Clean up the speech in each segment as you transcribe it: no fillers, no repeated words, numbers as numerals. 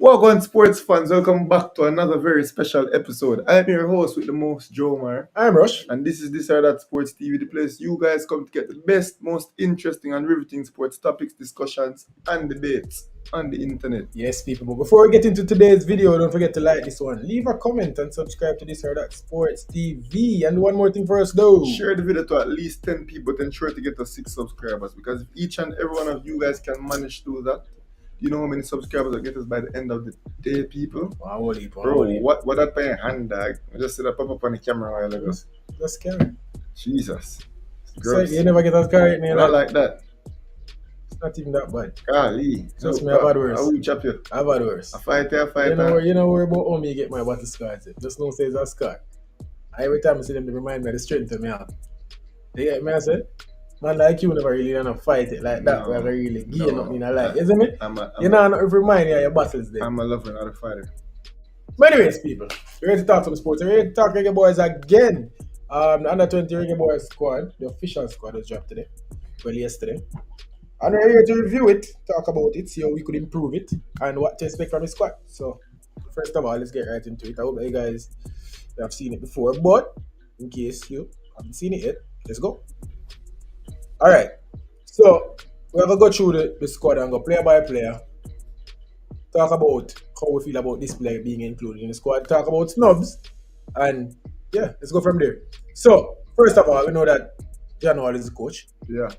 Welcome, sports fans. Welcome back to another very special episode. I'm your host with the most, Jomar. I'm Rush. And this is This or That Sports TV, the place you guys come to get the best, most interesting and riveting sports topics, discussions, and debates on the internet. Yes, people. But before we get into today's video, don't forget to like this one, leave a comment, and subscribe to This or That Sports TV. And one more thing for us, though. Share the video to at least 10 people, then ensure to get us 6 subscribers. Because if each and every one of you guys can manage to do that, you know how many subscribers will get us by the end of the day, people? Wow, Bro, what that by your hand, dog? I just see that pop up on the camera while ago. That's scary. Jesus. So you never get us carried, man. Not like that. It's not even that bad. Golly. Trust me, I've had worse. I will chop you. I've had worse. A fighter. You know where about home you get my battle scars. Just know say it's a scar. Every time I see them, they remind me of the strength of me out. They get me, I said? Man like you never really gonna fight it like that. We're really gain up in a life, isn't it? You know, not remind you of your battles there. I'm a lover, not a fighter. But anyways, people, we're ready to talk some sports. We're ready to talk Reggae Boys again. The under 20 Reggae Boys squad, the official squad, was dropped today. Well, yesterday. And we're here to review it, talk about it, see how we could improve it, and what to expect from the squad. So, first of all, let's get right into it. I hope that you guys have seen it before, but in case you haven't seen it yet, let's go. All right, so we're going to go through the squad and go player by player. Talk about how we feel about this player being included in the squad. Talk about snubs. And yeah, let's go from there. So, first of all, we know that January is the coach. Yeah.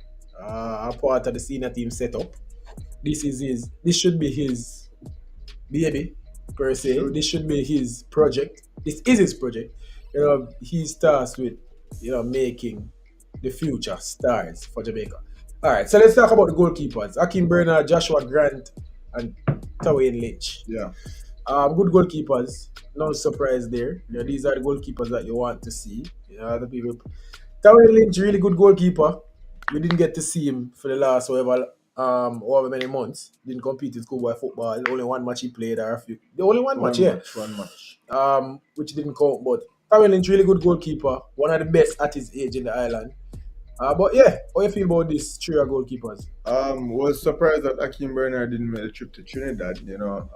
A part of the senior team setup. This should be his baby, per se. Sure. This should be his project. This is his project. He's tasked with, making the future stars for Jamaica. All right, so let's talk about the goalkeepers. Hakeem Bernard, Joshua Grant, and Tawayne Lynch. Yeah. Good goalkeepers. No surprise there. These are the goalkeepers that you want to see. The people. Tawayne Lynch, really good goalkeeper. We didn't get to see him for the last however many months. Didn't compete in schoolboy football. Only one match he played, or a few. The only one match. Which didn't count. But Tawayne Lynch, really good goalkeeper. One of the best at his age in the island. But yeah, how you feel about these three goalkeepers? Was surprised that Hakeem Bernard didn't make the trip to Trinidad.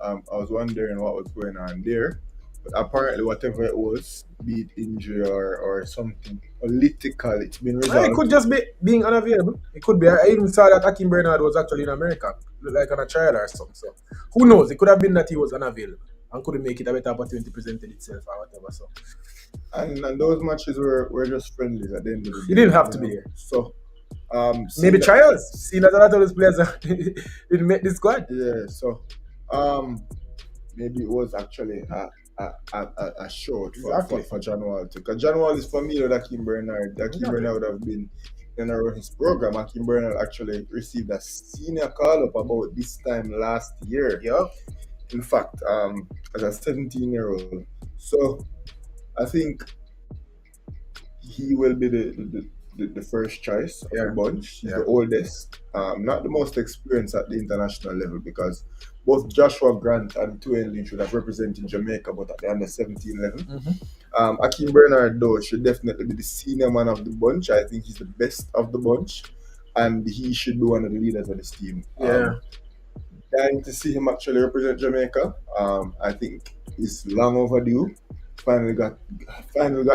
I was wondering what was going on there. But apparently, whatever it was, be it injury or something political, it's been resolved. It could just be being unavailable. It could be. I even saw that Hakeem Bernard was actually in America, like on a trial or something. So who knows? It could have been that he was unavailable and couldn't make it. A better opportunity presented itself or whatever. So. And those matches were just friendlies at the end of the day. He didn't have to be there. So maybe trials. See that a lot of those players didn't make the squad. Yeah, so maybe it was actually a short for January. Because January is familiar with Hakeem Bernard. Hakeem Bernard would have been in his program. Hakeem Bernard actually received a senior call-up about this time last year. Yeah. In fact, as a 17-year-old. So I think he will be the first choice of the bunch. He's the oldest, not the most experienced at the international level, because both Joshua Grant and Tawayne Lynch should have represented Jamaica, but at the under 17 level. Mm-hmm. Hakeem Bernard, though, should definitely be the senior man of the bunch. I think he's the best of the bunch, and he should be one of the leaders of this team. Dying to see him actually represent Jamaica. I think it's long overdue. Finally got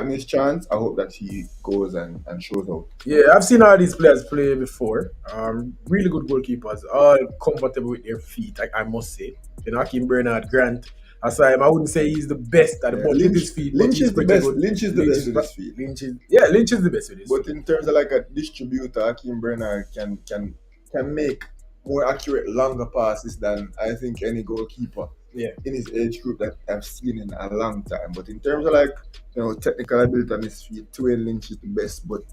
his chance. I hope that he goes and shows out. Yeah, I've seen all these players play before. Really good goalkeepers, all comfortable with their feet, I must say. Hakeem Bernard, Grant. Aside, I wouldn't say he's the best at the ball with his feet. Lynch is the best. Lynch is the best with his feet. Lynch is the best with his feet. But in terms of like a distributor, Hakeem Bernard can make more accurate, longer passes than I think any goalkeeper in his age group that I've seen in a long time. But in terms of like technical ability on his feet, Tawayne Lynch is the best. But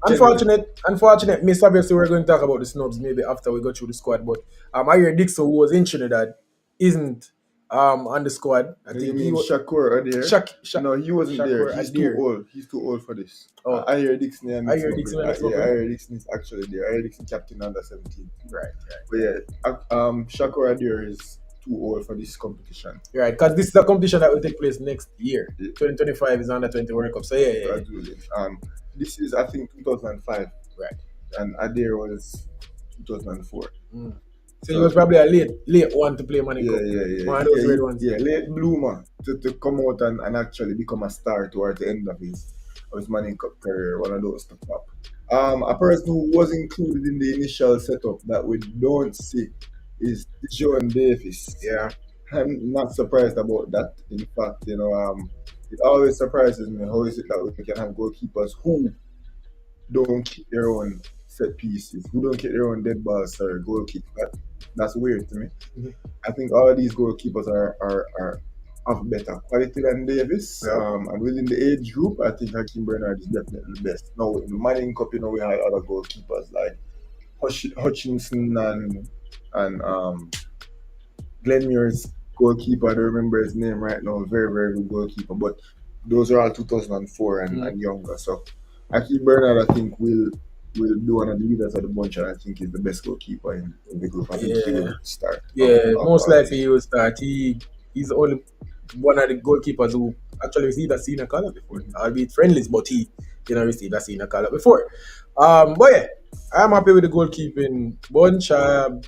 unfortunate miss. Obviously, we're going to talk about the snubs maybe after we go through the squad. But I hear Dixon, who was in Trinidad, isn't on the squad. I think he was Shakur Adair. No, he wasn't Shakur there. He's Adair. too old. He's too old for this. Oh. I hear Dixon. I hear Dixon is actually there. I hear Dixon captain under 17. Right. But yeah, Shakur Adair is too old for this competition. Right, because this is a competition that will take place next year. 2025 is under 20 World Cup. So yeah. This is I think 2005. Right. And Adair was 2004. So he was probably a late one to play Money Cup. Yeah. One of those red ones. Yeah, late bloomer to come out and actually become a star towards the end of his Manning Cup career. One of those to pop. A person who was included in the initial setup that we don't see is John Davis. Yeah. I'm not surprised about that. In fact, it always surprises me how is it that we can have goalkeepers who don't kick their own set pieces, who don't kick their own dead balls or goal kick. That's weird to me. Mm-hmm. I think all of these goalkeepers are of better quality than Davis. Yeah. And within the age group, I think Hakeem Bernard is definitely the best. Now, in the Manning Cup, we had other goalkeepers like Hutchinson and Glenn Muir's goalkeeper. I don't remember his name right now. Very, very good goalkeeper. But those are all 2004 and younger. So Hakeem Bernard, I think, will be one of the leaders of the bunch, and I think he's the best goalkeeper in the group. I think he will start. Most likely he will start. He's only one of the goalkeepers who actually received a senior call up before, albeit friendlies, but he didn't receive a senior call up before. But yeah, I'm happy with the goalkeeping bunch. I'm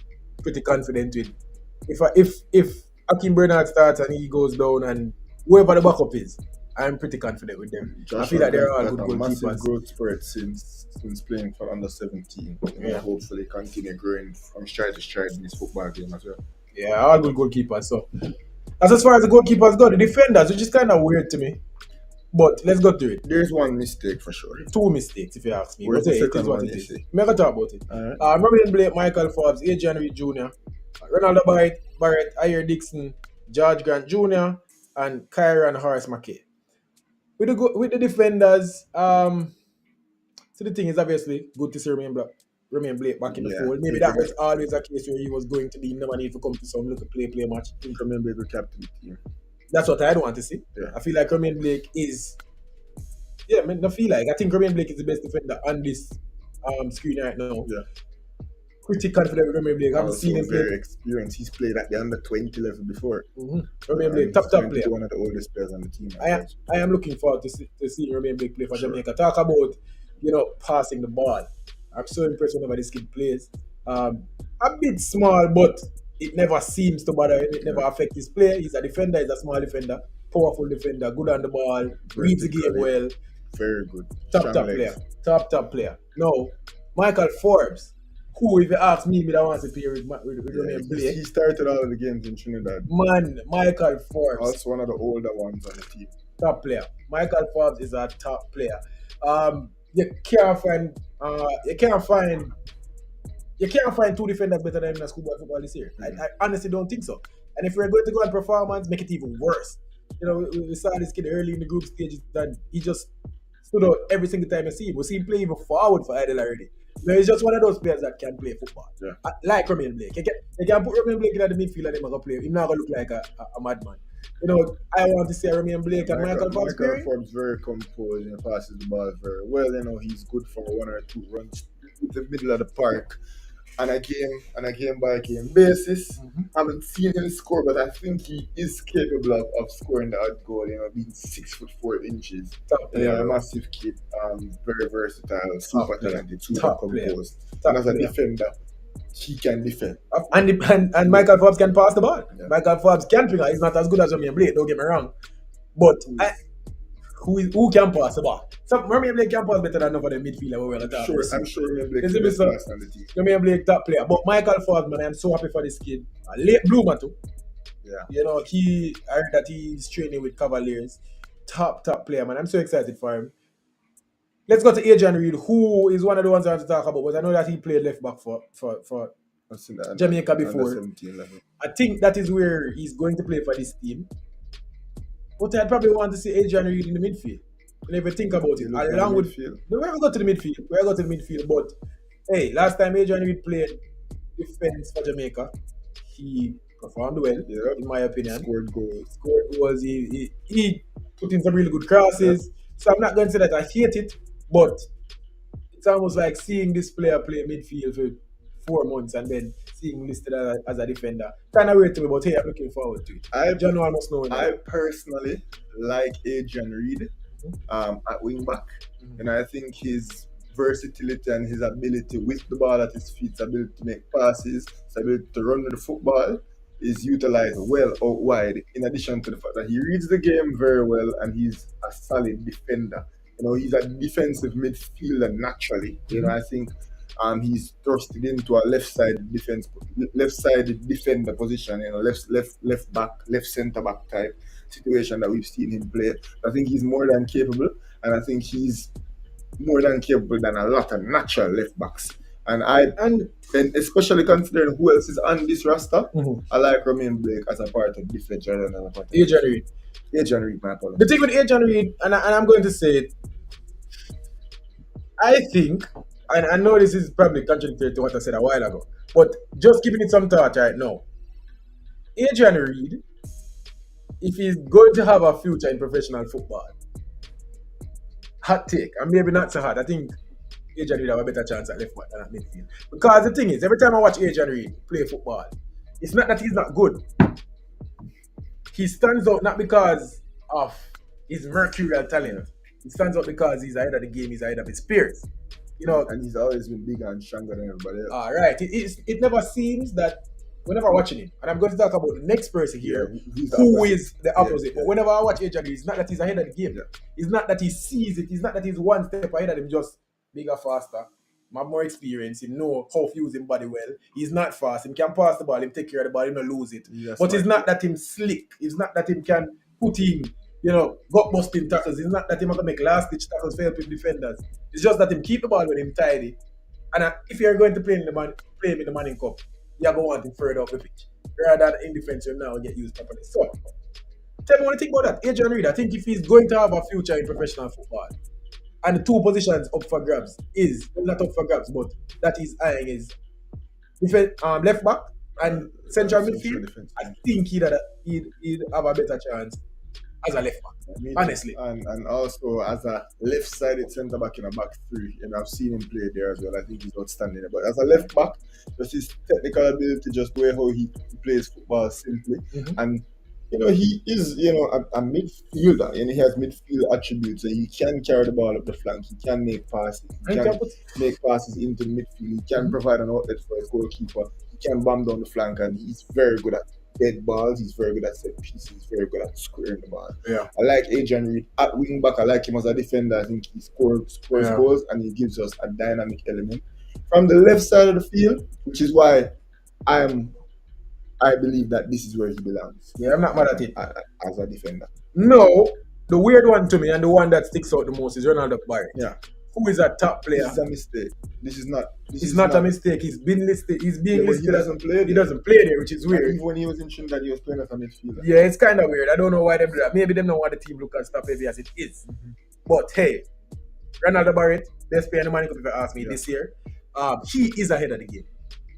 pretty confident with. If Hakeem Bernard starts and he goes down and whoever the backup is, I'm pretty confident with them. I feel like they're all good goalkeepers. Massive growth spurt since playing for under 17. Hopefully continue growing from stride to stride in this football game as well. Yeah, all good goalkeepers. So that's as far as the goalkeepers go. The defenders, which is kind of weird to me. But let's go through it. There's one mistake for sure. Two mistakes, if you ask me. Where's the It second is what one it you is. say? I'm going to talk about it. Alright. Marion Blake, Michael Forbes, Adrian Reed Jr., Ronaldo Barrett, Ayer Dixon, George Grant Jr., and Kyron Horace McKay. With the defenders, so the thing is obviously good to see Remain Blake back in the fold. Maybe that was always a case where he was going to be never need to come to some little play match. I think Remain Blake will captain the team. That's what I'd want to see. Yeah. I feel like Remain Blake is. Yeah, I think Remain Blake is the best defender on this screen right now. Yeah. Pretty confident with Remain Blake. I've seen him play. Very experienced. He's played at the under 20 level before. Remain Blake, top player. One of the oldest players on the team. I am looking forward to seeing Remain Blake play for Jamaica. Talk about passing the ball. I'm so impressed whenever this kid plays. A bit small, but it never seems to bother him. It never affects his play. He's a defender. He's a small defender, powerful defender, good on the ball, reads the game well. Very good. Top player. Top player. Now, Michael Forbes, who, if you ask me, I want to play with Remain Blake. He started all of the games in Trinidad. Man, Michael Forbes. Also one of the older ones on the team. Top player. Michael Forbes is a top player. You can't find two defenders better than him in schoolboy football this year. I honestly don't think so. And if we're going to go on performance, make it even worse. We saw this kid early in the group stages and he just stood out every single time you see him. We see him play even forward for Idle already. He's just one of those players that can play football. Yeah. Like Remain Blake. You can put Remain Blake in the midfield and he's going to play. He's not going to look like a madman. I want to see Remain Blake and Michael Forbes. Michael Forbes very composed and passes the ball very well. He's good for one or two runs in the middle of the park on a game by game basis. I haven't seen him score, but I think he is capable of scoring the odd goal. Being 6'4". A massive kid, very versatile, super talented, super composed. And as a defender, he can defend. And Michael Forbes can pass the ball. Yeah. Michael Forbes can trigger. He's not as good as Remain Blake, don't get me wrong. But who can pass the ball? So Remain Blake can pass better than nobody midfielder. I'm sure Remain Blake can pass on the team. Remain Blake top player. But Michael Forbes, man, I'm so happy for this kid. A late bloomer too. Yeah. I heard that he's training with Cavaliers. Top player, man. I'm so excited for him. Let's go to Adrian Reed, who is one of the ones I want to talk about. But I know that he played left back for Jamaica before. I think that is where he's going to play for this team. But I'd probably want to see Adrian Reed in the midfield. And if you think about it, along with we're going to go to the midfield. But hey, last time Adrian Reed played defense for Jamaica, he performed well, in my opinion. Scored goals. He put in some really good crosses. So I'm not going to say that I hate it, but it's almost like seeing this player play midfield for 4 months and then seeing him listed as a defender. Kind of weird to me, but hey, I'm looking forward to it. John almost know I personally like Adrian Reed at wing back. And I think he's versatility and his ability with the ball at his feet, his ability to make passes, his ability to run with the football is utilized well out wide, in addition to the fact that he reads the game very well and he's a solid defender. He's a defensive midfielder naturally. I think he's thrusted into a left-sided defender position, left back, left centre back type situation that we've seen him play. I think he's more than capable, and I think he's more than capable than a lot of natural left backs. And especially considering who else is on this roster, I like Romain Blake as a part of defense rather than a part of Adrian Reed. Adrian Reed, my apologies. The thing with Adrian Reed, and I'm going to say it, I think, and I know this is probably contradictory to what I said a while ago, but just giving it some thought right now. Adrian Reed, if he's going to have a future in professional football, hot take, and maybe not so hot, I think Adrian Reed have a better chance at left back than at midfield. Because the thing is, every time I watch Adrian Reed play football, it's not that he's not good. He stands out not because of his mercurial talent. He stands out because he's ahead of the game, he's ahead of his peers. And he's always been bigger and stronger than everybody else. All right. It never seems that whenever I'm watching him, and I'm going to talk about the next person here, who is the opposite. But whenever I watch Adrian Reed, it's not that he's ahead of the game. It's not that he sees it. It's not that he's one step ahead of him, just bigger, faster. Have more experience. He know how to use his body well. He's not fast. He can pass the ball. He take care of the ball. He don't lose it. But it's not that him slick. It's not that him can put in, gut busting tackles. It's not that him can make last ditch tackles for helping defenders. It's just that him keep the ball with him tidy. And if you're going to play him in the Manning Cup, you're going to want him further up the pitch. Rather than in defense, you now get used properly. So, tell me what you think about that. Adrian Reed, I think if he's going to have a future in professional football, and the two positions up for grabs not up for grabs, but that is eyeing is left back and central midfield. I think he'd have a better chance as a left back, honestly. And also as a left-sided centre back in a back three. I've seen him play there as well. I think he's outstanding. But as a left back, just his technical ability, just the way how he plays football simply, and he is, a midfielder, and he has midfield attributes. So he can carry the ball up the flank. He can make passes. He can make passes into the midfield. He can provide an outlet for his goalkeeper. He can bomb down the flank, and he's very good at dead balls. He's very good at set pieces. He's very good at squaring the ball. Yeah. I like Adrian Reed at wing back. I like him as a defender. I think he scores goals, and he gives us a dynamic element from the left side of the field, which is why I believe that this is where he belongs. Yeah, I'm not mad at it. As a defender. No, the weird one to me and the one that sticks out the most is Ronaldo Barrett. Yeah. Who is a top player. This is a mistake. This is not a mistake. He's been listed. He's being listed. He doesn't play there. He doesn't play there, which is weird. Even when he was in Trinidad, he was playing as a midfielder. Yeah, it's kind of weird. I don't know why they do that. Maybe they don't want the team look as top heavy as it is. But hey, Ronaldo Barrett, best player in the Manning Cup if you ask me this year. He is ahead of the game.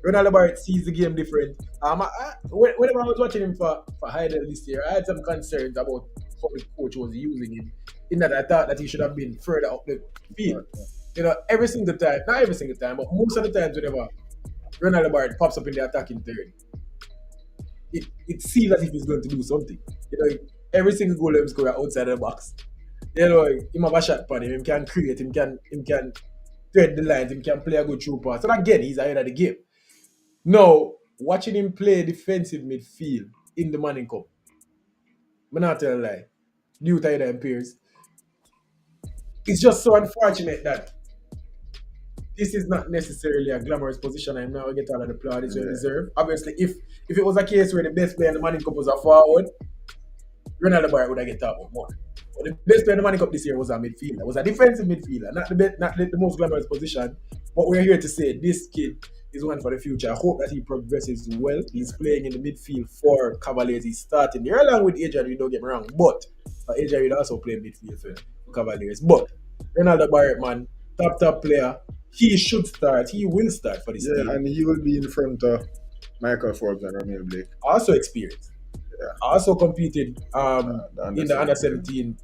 Ronaldo Barrett sees the game different. Whenever I was watching him for Heidel this year, I had some concerns about how the coach was using him. In that I thought that he should have been further up the field. Every single time, not every single time, but most of the times whenever Ronaldo Barrett pops up in the attacking third, it seems as if he's going to do something. Every single goal he scores outside of the box. Him have a shot upon him. He can create. He can thread the lines. He can play a good through pass. And again, he's ahead of the game. Now, watching him play defensive midfield in the Manning Cup, I'm not telling a lie, due to the peers, it's just so unfortunate that this is not necessarily a glamorous position. I'm now get all of the plaudits you deserve. Obviously, if it was a case where the best player in the Manning Cup was a forward, Ronaldo Barrett would have get talked about more. But the best player in the Manning Cup this year was a midfielder. Was a defensive midfielder, not the most glamorous position. But we're here to say this kid is one for the future. I hope that he progresses well. He's playing in the midfield for Cavaliers. He's starting there along with Adrian Reed, don't get me wrong. But Adrian Reed also played midfield for Cavaliers. But Ronaldo Barrett, man, top player. He should start. He will start for this team. And he will be in front of Michael Forbes and Romain Blake. Also experienced. Yeah. Also competed in the Under-17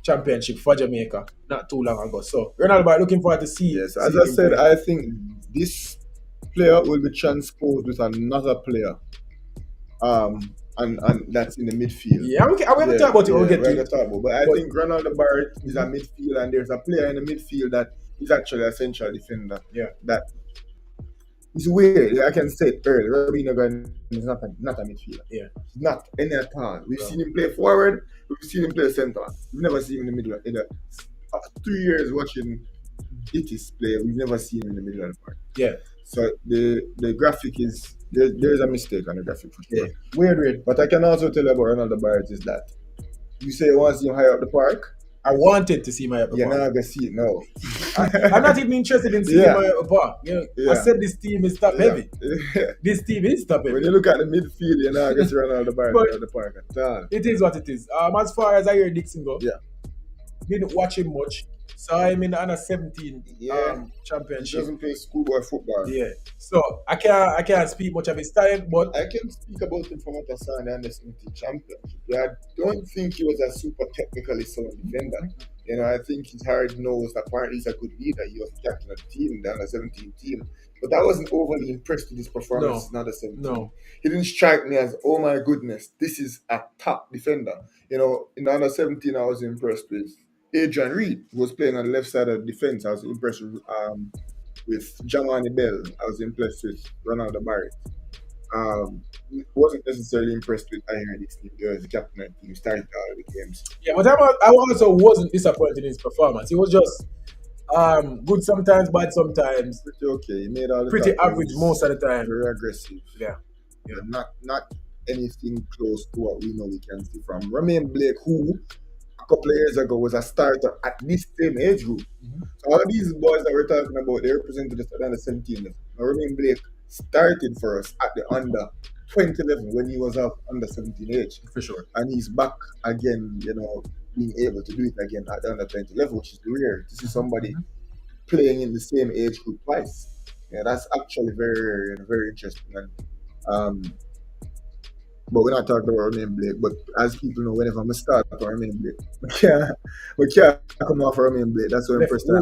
championship for Jamaica not too long ago. So Ronaldo Barrett, looking forward to see. Yes, as I said, I think this player will be transposed with another player. And that's in the midfield. Yeah, we have to talk about it. We'll get to it. But I think Ronaldo Barrett is a midfielder, and there's a player in the midfield that he's actually a central defender. Yeah. That is weird. I can say it early. Robinho Gordon is not a midfielder. Yeah. He's not any at all. We've No. seen him play forward. We've seen him play centre. We've never seen him in the middle. After 2 years watching Itis play, we've never seen him in the middle of the park. Yeah. So the graphic is there's a mistake on the graphic for sure. Yeah. Weird. But I can also tell you about Ronaldo Barrett is that you say you want to see him higher up the park. I wanted to see my upper You're park. not gonna see it now. I'm not even interested in seeing Yeah. my upper park. You know, Yeah. I said this team is top heavy. Yeah. This team is top When heavy. you look at the midfield, you're not gonna see Ronaldo Barrett But- at the park at all. It is what it is. As far as I hear Dixon go, Yeah. didn't watch him much. Saw him in the under 17 Yeah. He championship. doesn't play schoolboy football. Yeah. So I can't speak much of his talent, but I can speak about him from what I saw in the under 17 championship. Yeah, I don't think he was a super technically sound defender. You know, I think his hard knows that apparently he's a good leader. He was the captain of the team, the under 17 team. But I wasn't overly impressed with his performance in under 17. no. He didn't strike me as, oh my goodness, this is a top defender. You know, in the under 17, I was impressed with Adrian Reed, who was playing on the left side of the defense. I was impressed with Jamani Bell. I was impressed with Ronaldo Barrett. Wasn't necessarily impressed with Iron Dixon. He was the captain of the team, started all the games. Yeah, but I also wasn't disappointed in his performance. He was just good sometimes, bad sometimes. Pretty okay. He made all the Pretty tackles. average most of the time. Very aggressive. Yeah. Not anything close to what we know we can see from Romain Blake, who a couple of years ago was a starter at this same age group. Mhm. So all of these boys that we're talking about, they represented the under 17 level. Now Romain Blake started for us at the under 20 level when he was of under 17 age. For sure. And he's back again, you know, being able to do it again at the under 20 level, which is rare to see somebody playing in the same age group twice. Yeah, that's actually very rare and very interesting. And but we're not talking about Romain Blake. But as people know, whenever I'm start on Romain Blake, we can't come off Romain Blake. That's what I'm first time.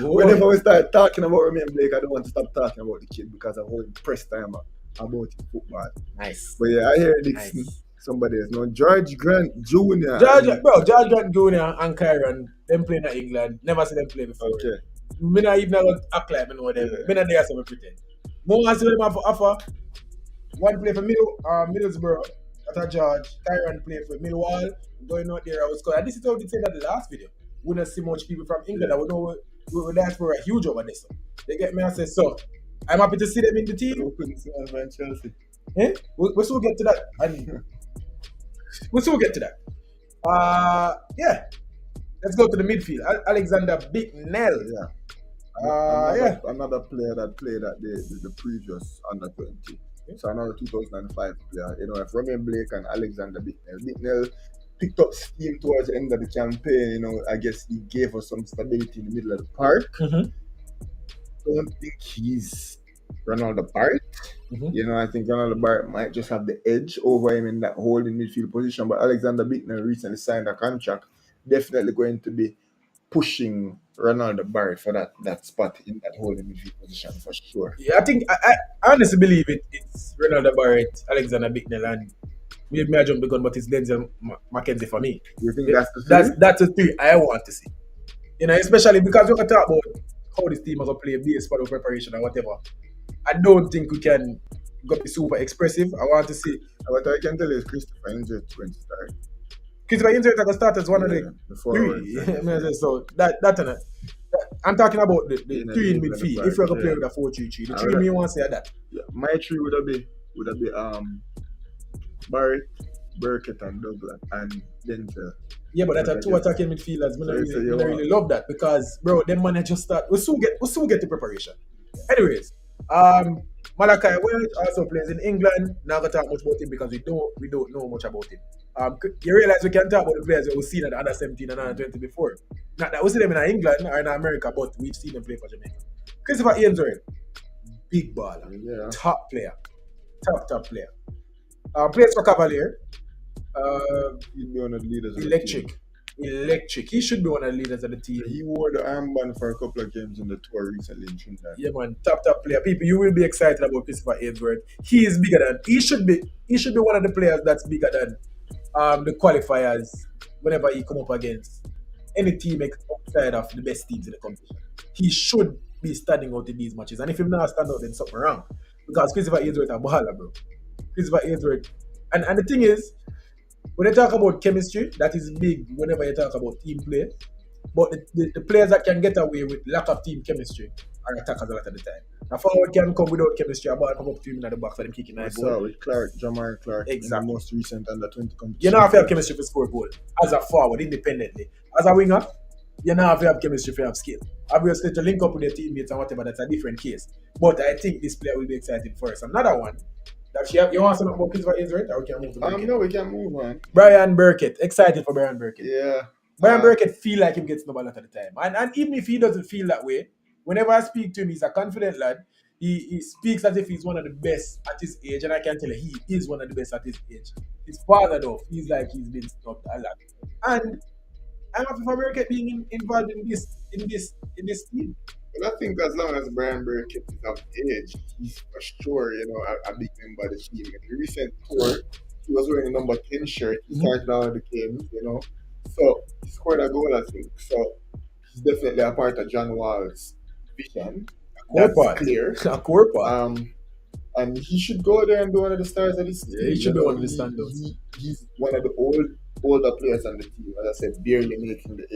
Whenever we start talking about Romain Blake, I don't want to stop talking about the kid because I'm how impressed I am about his football. Nice. But yeah, I hear Dixon. Somebody else. No, George Grant Jr. George Grant Jr. and Kyron, them playing at England. Never seen them play before. Okay. Me not even act like me know them. Yeah. Me not there to pretend. More I see them have offer. One play for Middlesbrough. That's a George. Kyron play for Millwall. Going out there, I was and this is how we said that the last video. We don't see much people from England. I would know we diaspora are huge over this. So they get me and say, so I'm happy to see them in the team. Open Chelsea. Eh? We'll still get to that. And we'll still get to that. Yeah. Let's go to the midfield. Alexander Bicknell. Yeah. Another player that played at the previous under 20. So another 2005 player. You know, if Romain Blake and Alexander Bicknell. Bicknell picked up steam towards the end of the campaign. You know, I guess he gave us some stability in the middle of the park. Mm-hmm. Don't think he's Ronaldo Barrett. Mm-hmm. You know, I think Ronaldo Barrett might just have the edge over him in that holding midfield position. But Alexander Bicknell recently signed a contract. Definitely going to be pushing Ronaldo Barrett for that spot in that holding midfield position for sure. Yeah, I think I honestly believe it's Ronaldo Barrett, Alexander Bicknell, and maybe I jump the gun, but it's Denzel Mackenzie for me. You think that's the three? That's the three I want to see. You know, especially because we can talk about how this team is going to play based for the preparation or whatever. I don't think we can be super expressive. I want to see. What I can tell you is Christopher Injured going to start. Christopher Injured going to start as one of the forwards. three. So that I'm talking about the three in midfield. If we're going to play with a 4-3-3, the three me want to say that. Yeah, my three would have been Barrett, Burkett, and Douglas, and Denzel. Yeah, but that's a two attacking midfielders. I don't really love that because, bro, them man just start. We'll soon get to preparation. Anyways, Malachi Welch also plays in England. Not gonna talk much about him because we don't know much about him. You realize we can talk about the players that we've seen at the under 17 and under 20 before. Not that we see them in England or in America, but we've seen them play for Jamaica. Christopher Ainsworth, big baller, top player, top player. Plays for Cavalier. He'd be one of the leaders. Electric. He should be one of the leaders of the team. He wore the armband for a couple of games in the tour recently in Trinidad. Yeah, man, top player. People, you will be excited about Christopher Ainsworth. He is bigger than. He should be one of the players that's bigger than the qualifiers whenever he come up against any team outside of the best teams in the competition. He should be standing out in these matches. And if he's not stand out, then something wrong. Because Christopher Ainsworth a baller, bro. Christopher Ainsworth. And the thing is, when they talk about chemistry, that is big whenever you talk about team play. But the players that can get away with lack of team chemistry are attackers a lot of the time. A forward can come without chemistry, a ball come up to him in the box for them kicking I that saw goal. with Jamar Clark in the Exactly. most recent under 20 competition. You don't have to have chemistry to score goal as a forward independently. As a winger, you don't have to have chemistry to have skill. Obviously, to link up with your teammates and whatever, that's a different case. But I think this player will be exciting for us. Another one. You want to know about Christopher Ainsworth, or we can move to Burkett? No, we can move on. Brian Burkett. Excited for Brian Burkett. Yeah. Brian Burkett feel like he gets no ball at the time. And even if he doesn't feel that way, whenever I speak to him, he's a confident lad. He speaks as if he's one of the best at his age, and I can tell you he is one of the best at his age. His father, though, feels like he's been stopped a lot. And I'm happy for Burkett being involved in this team. Well, I think as long as Brian Burkett is of age, he's for sure, a big member of the team. In the recent tour, he was wearing a number 10 shirt. He started all the games, So he scored a goal, I think. So he's definitely a part of John Wall's vision. That's clear. A core part. And he should go there and be one of the stars of this team. Yeah, he should be one of the standouts. He's one of the older players on the team. As I said, barely making the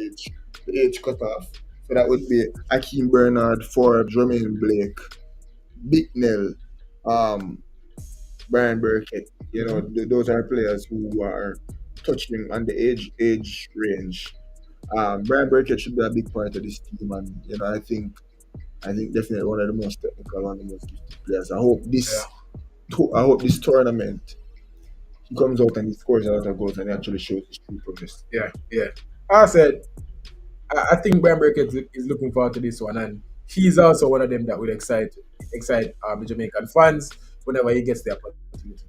age cutoff. So that would be Akeem Bernard, Forbes, Romain Blake, Bicknell, Brian Burkett. Those are players who are touching on the age range. Brian Burkett should be a big part of this team, and I think definitely one of the most technical, one of the most gifted players. I hope this tournament he comes out and he scores a lot of goals and he actually shows his true progress. Yeah. I said, I think Brian Burkett is looking forward to this one, and he's also one of them that will excite the Jamaican fans whenever he gets the opportunity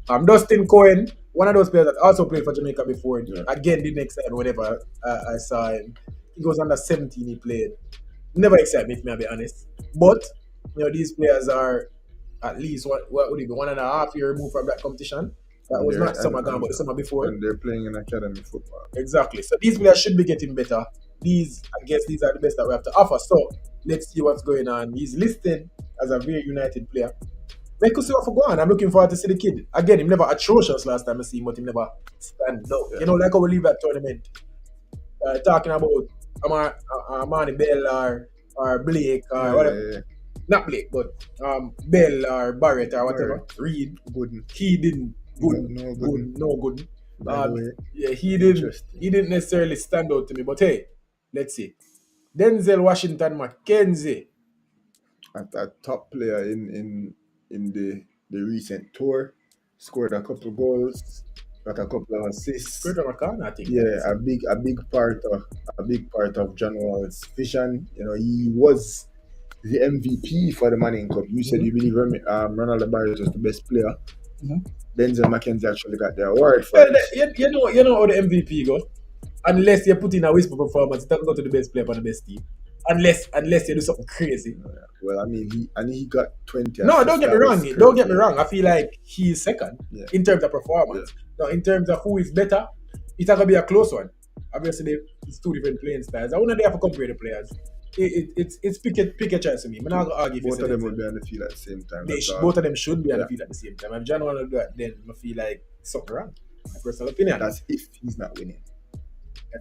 to. Dustin Cohen, one of those players that also played for Jamaica before, again didn't excite me whenever I saw him. He goes under 17, he played. Never excite me, if I'll be honest. But these players are at least what would it be 1.5 year removed from that competition. That was not summer gone, but the summer before. And they're playing in academy football. Exactly. So these players should be getting better. I guess these are the best that we have to offer. So let's see what's going on. He's listed as a very United player. We could see what for going on. I'm looking forward to see the kid. Again, him never atrocious last time I see him, but he never stand out. Yeah. Like how we leave that tournament. Talking about Amani Bell or Blake or whatever. Yeah. Not Blake, but Bell or Barrett or whatever. Reed. Gooden. He didn't. No good. He didn't necessarily stand out to me. But hey, let's see. Denzel Washington McKenzie. A top player in the recent tour. Scored a couple goals, got a couple of assists. I think. Yeah, a big part of John Wall's vision. He was the MVP for the Manning Cup. You said you believe Ronaldo Barrios was the best player. Denzel McKenzie actually got the award for it. You know how the MVP goes. Unless you put in a whisper performance, it doesn't go to the best player for the best team. Unless you do something crazy. Well, I mean, he got 20. No, don't get me wrong. Don't get me wrong. I feel like he's second in terms of performance. Now, in terms of who is better, it's not gonna be a close one. Obviously, it's two different playing styles. I wouldn't have to compare the players. It's pick a choice for me. I'm not gonna argue. Both of them will be on the field at the same time. Both of them should be on the field at the same time. If John want to do that, then I feel like something wrong. My personal opinion. That's if he's not winning.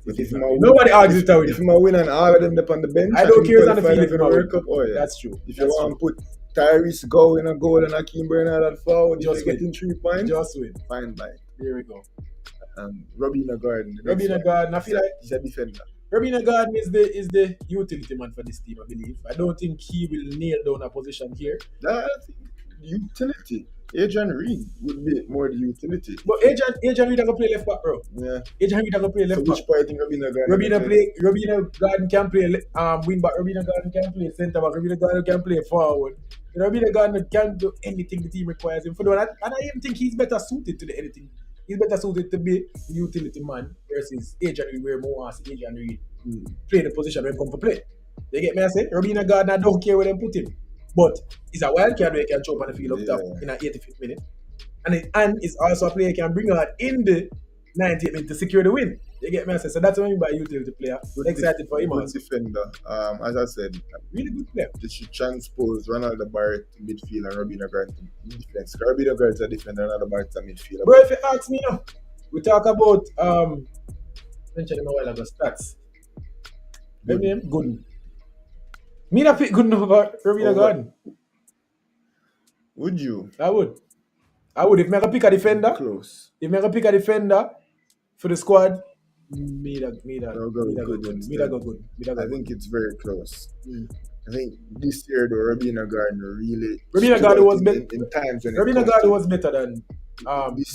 Nobody argues with if he's win and all of them up on the bench, I don't care who's on the field if World Cup. That's true. If you want to put Tyrese Gow in a goal and Akeem Bernard at forward, just getting 3 points. Just win. Fine by. There we go. Robina Garden. I feel like he's a defender. Robina Garden is the utility man for this team, I believe. I don't think he will nail down a position here. I think utility. Adrian Reed would be more the utility. But Adrian Reed can play left back, bro. Yeah. Adrian Reed can play left back. Which part in Robina Garden? Robina Garden can play wing back. Robina Garden can play centre back. Robina Garden can play forward. Robina Garden can do anything the team requires him for doing. And I even think he's better suited to anything. He's better suited to be the utility man versus Adrian Reed, where more wants Adrian Reed play the position when he come to play. You get me? I say Robina Garden, I don't care where they put him. But he's a wild card where he can show up on the field up top in an 85th minute. And it's also a player who can bring out in the 98 minutes to secure the win. You get me? I say, so that's what I mean by utility player. Excited for him good also. defender. As I said, Really good player. they should transpose Ronaldo Barrett to midfield and Robin Grant to defense. Robin Grant is a defender, Ronaldo Barrett is a midfielder. Bro, if you ask me now, we talk about mentioned him a while ago, stats. Good name? Good. Me not pick good enough about Robin Garden. Would you? I would. If I can pick a defender, Close. If I can pick a defender for the squad, me that go good. I think it's very close. I think this year though, Robina Gardner really. Robina Gardner was better. In times when Robina Gardner was better than this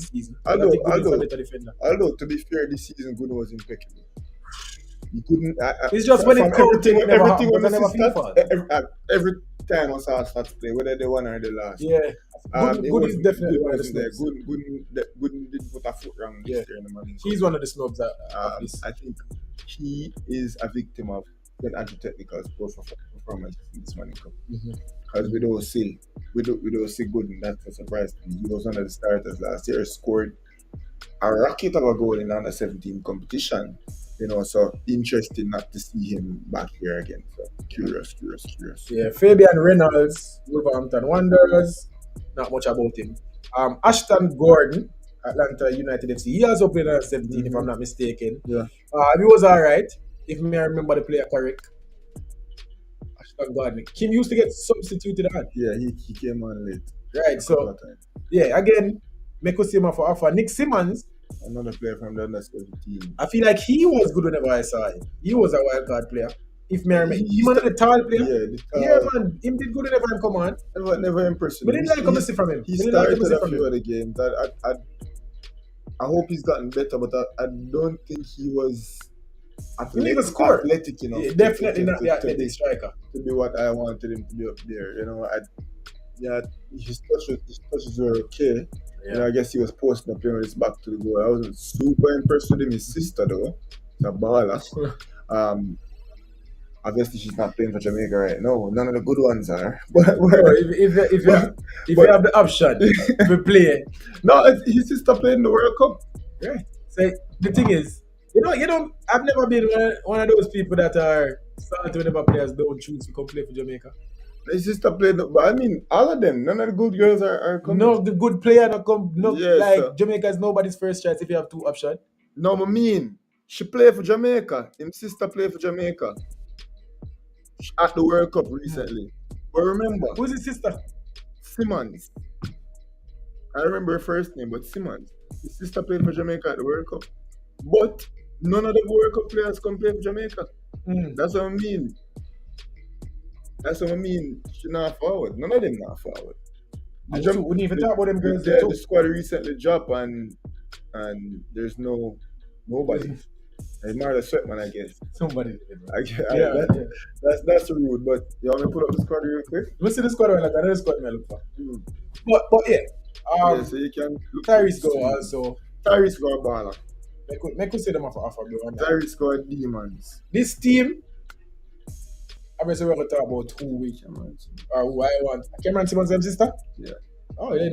season. Although, a better defender. Although to be fair, this season Good was impeccable. He couldn't. It's just when it comes to everything on the every time I saw stats play, whether they won or they lost. Yeah. Good is definitely one of the snubs. Good didn't put a foot wrong this year in the morning. He's one of the snubs I think he is a victim of the anti-technical performance in this morning cup. Because we don't see Good, and that's a surprise to me. He was one of the starters last year, scored a rocket of a goal in under 17 competition. So interesting not to see him back here again. So curious. Yeah, Fabian Reynolds, Wolverhampton Wanderers. Not much about him. Ashton Gordon, Atlanta United FC. He also played under 17, if I'm not mistaken. Yeah. He was alright, if me I remember the player correct. Ashton Gordon. Kim used to get substituted on. Yeah, he came on late. Right, so yeah, again, make us see him for offer. Nick Simmons. Another player from the under 17. I feel like he was good whenever I saw him. He was a wild card player. If me remember, he was the tall player. Yeah, man, him did good whenever him come on. Never impressed me. But didn't like come see from him. He started a few of the games. I hope he's gotten better, but I don't think he was athletic enough. Yeah, definitely not the athletic striker to be what I wanted him to be up there. His touches were okay. Yeah. I guess he was posting up with his back to the goal. I wasn't super impressed with him. His sister though, the baller. Obviously she's not playing for Jamaica right now. None of the good ones are. But if you have the option to play, no, his sister played in the World Cup. Yeah. So the thing is, I've never been one of those people that are salty whenever players don't choose to come play for Jamaica. His sister played, but I mean, all of them. None of the good girls are coming. No, the good player not come. No, Jamaica is nobody's first choice if you have two options. No, I mean, she played for Jamaica. His sister played for Jamaica at the World Cup recently. But remember, who's his sister? Simmons. I remember her first name, but Simmons. His sister played for Jamaica at the World Cup. But none of the World Cup players come play for Jamaica. That's what I mean. She's not forward. None of them not forward. We didn't even talk about them girls. The squad recently dropped and there's nobody. It's Marla Sweatman, I guess. Somebody. That's rude, but you want me to put up the squad real quick? Let's see the squad. Another squad I look for. But yeah. So you can look Tyrese go also. Tyrese go baller. Make us say them off offer, bro. Tyrese go demons. This team. Obviously, we're going to talk about who I want. Cameron Simmons' sister? Yeah. Oh, yeah. I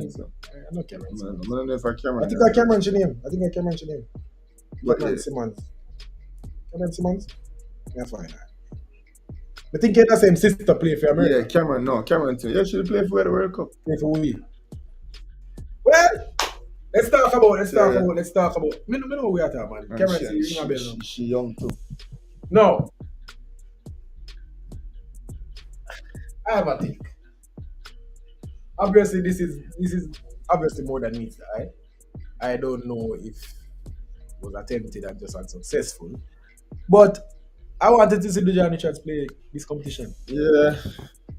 know Cameron Simmons. I don't know if I Cameron. I think I Cameron should name. Cameron Simmons. Cameron Simmons? Yeah, fine. I think the same sister play for America. Yeah, Cameron too. Yeah, she play for the World Cup. Play for we. Well, let's talk about. Me know who we are talking, man. Cameron, she young too. No. I have a think. Obviously, this is obviously more than needs. I don't know if it was attempted and just unsuccessful, but I wanted to see Dujan Richards play this competition. Yeah.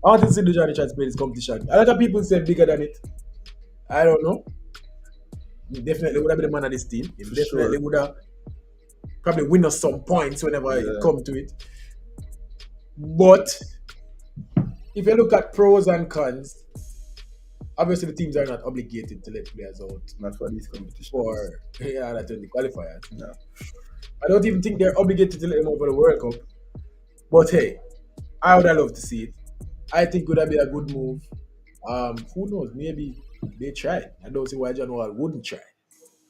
I wanted to see Dujan Richards play this competition. A lot of people say bigger than it. I don't know. He definitely would have been the man of this team. He definitely would have probably win us some points whenever it come to it. But if you look at pros and cons, obviously the teams are not obligated to let players out. Not for these competitions. For that 20 qualifiers. No. I don't even think they're obligated to let them out for the World Cup. But hey, I would have loved to see it. I think it would have been a good move. Who knows? Maybe they tried. I don't see why John Wall wouldn't try.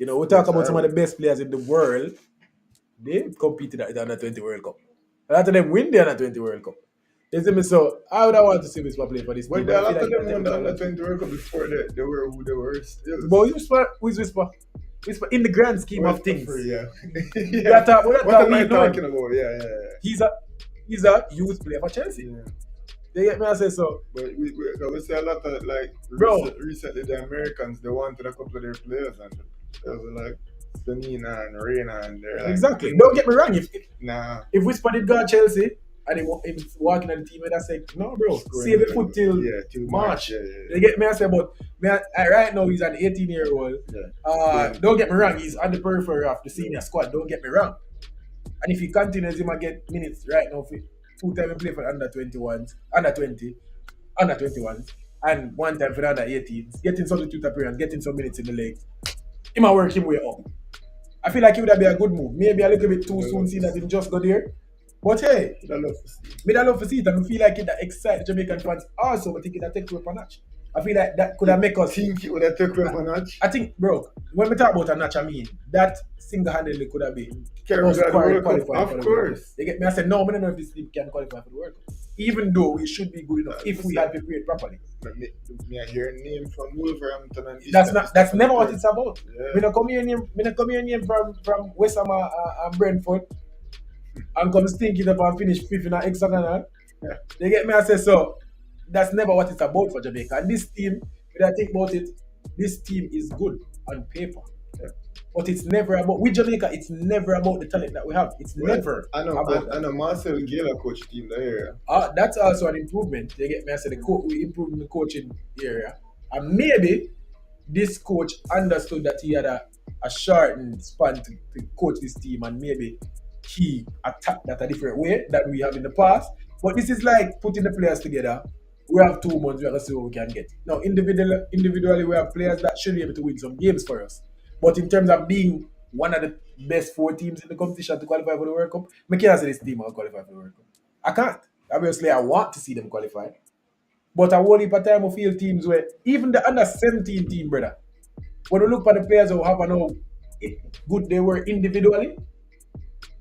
You know, we talk about some of the best players in the world. They competed at the Under 20 World Cup. A lot of them win the Under 20 World Cup. You see me? So I would want to see Whisper play for this But team. a I feel lot like of them won the technical Under ability. 20 World Cup before they were who they were still. But who's Whisper? Whisper in the grand scheme of things. Yeah. What am I talking about? Yeah. He's a youth player for Chelsea. Yeah. They get me, I say so. But we see a lot of like Bro. recently the Americans they wanted a couple of their players and there was like Stanina and Reina and they're like, exactly. Don't get me wrong. If Whisper did go to Chelsea and he was walking on the team and I say, no, bro, save it foot till March. They get me, I say, but right now he's an 18-year-old. Don't get me wrong, he's on the periphery of the senior squad. Don't get me wrong. And if he continues, he might get minutes right now. Two times he play for under 21s, under 20, under 21s, and one time for the under 18s, getting substitute appearance, getting some minutes in the legs. He might work him way up. I feel like it would be a good move. Maybe a little bit too soon, seeing that he just got there. But hey, I love to see it, and I feel like it that excites Jamaican fans also, but I think it that take up a notch. I feel like that could have make us think it would have taken up a notch. I think, bro, when we talk about a notch, I mean that single-handedly could have been qualified. Of course. They get me. I said, no, I don't know if this team can qualify for the World Cup. Even though we should be good enough if we had prepared properly. Me I hear a name from Wolverhampton and that's never what it's about. We don't come here name from West Ham and Brentford and come stinking up and finish fifth in an hexagonal. They get me. I say so. That's never what it's about for Jamaica. And this team, when I think about it, this team is good on paper. But it's never about, with Jamaica, it's never about the talent that we have. It's never about that. I know Marcel Gala coach team there. That's also an improvement. They get me, I said, we improved in the coaching area. And maybe this coach understood that he had a shortened span to coach this team, and maybe he attacked that a different way than we have in the past. But this is like putting the players together. We have 2 months, we have to see what we can get. Now, individually, we have players that should be able to win some games for us. But in terms of being one of the best 4 teams in the competition to qualify for the World Cup, I can't say this team will qualify for the World Cup. I can't. Obviously, I want to see them qualify. But a whole heap of time we feel teams where, even the under 17 team, brother, when we look at the players who have and how good they were individually,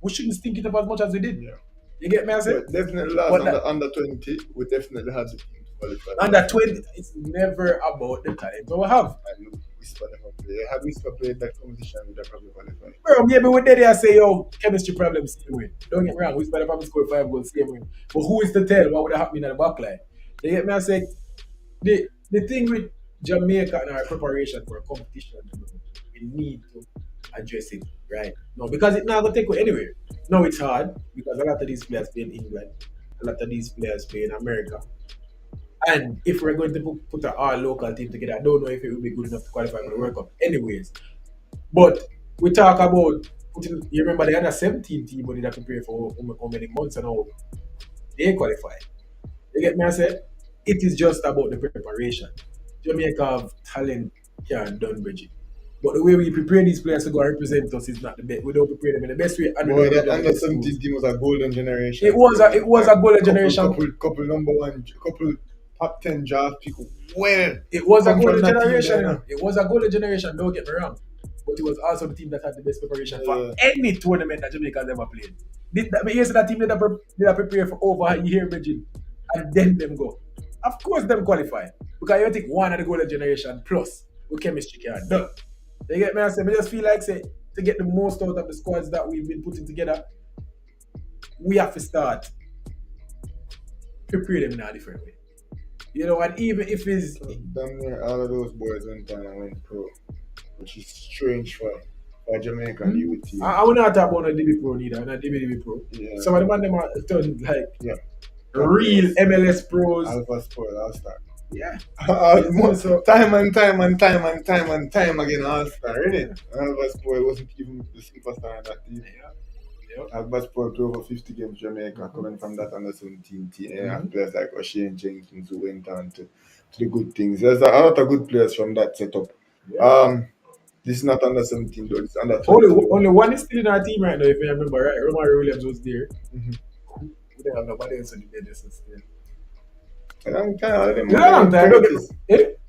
we shouldn't stink it up as much as we did. Yeah. You get me? I said? Definitely, under 20, we definitely had the team to qualify. Under 20, it's never about the talent we have. And Whisper never played. Had Whisper played that competition, we'd have probably qualified. Bro, maybe with that, I say, yo, chemistry problems, same way. Don't get me wrong, Whisper probably scored 5 goals, same way. But who is to tell what would have happened in the back line? You get me? I say, the thing with Jamaica and our preparation for a competition, we need to address it right now because it's not going to take you anywhere. No, it's hard because a lot of these players play in England, a lot of these players play in America. And if we're going to put our local team together, I don't know if it will be good enough to qualify for the World Cup anyways. But we talk about putting, you remember the under 17 team but they have to prepare for how many months and how they qualify. You get me? I said, it is just about the preparation. Jamaica have talent can done Bridget. But the way we prepare these players to go and represent us is not the best. We don't prepare them in the best way. Boy, that under 17 team was a golden generation. It was a golden generation. Couple number one, couple top 10 draft people. Well, it was a golden generation. It was a golden generation. Don't get me wrong. But it was also the team that had the best preparation for any tournament that Jamaica has ever played. You said that team that prepare for over a year, Bridget, and then them go. Of course, them qualify because you take one of the golden generation plus with chemistry can done. You get me? I say, I just feel like say to get the most out of the squads that we've been putting together, we have to start prepare them in a different way. You know, and even if it's damn near all of those boys went down and went pro, which is strange for Jamaica and U-20. I will not talk about a DB Pro neither, not DB Pro. Yeah. Some of them are turned like real MLS pros. Alpha Sport, All-Star. Yeah. Time and time again, All-Star, innit? Alpha Sport wasn't even the superstar in that team. Yeah. Alpha Sport played over 50 games Jamaica, coming from that under 17 team. And players like O'Shane Jenkins who went on to the good things. There's a lot of good players from that setup. Yeah. This is not under 17 though, it's under 20. Only one is still in our team right now, if you remember, right? Romari Williams was there. We don't have nobody else in the business still. A long time. Don't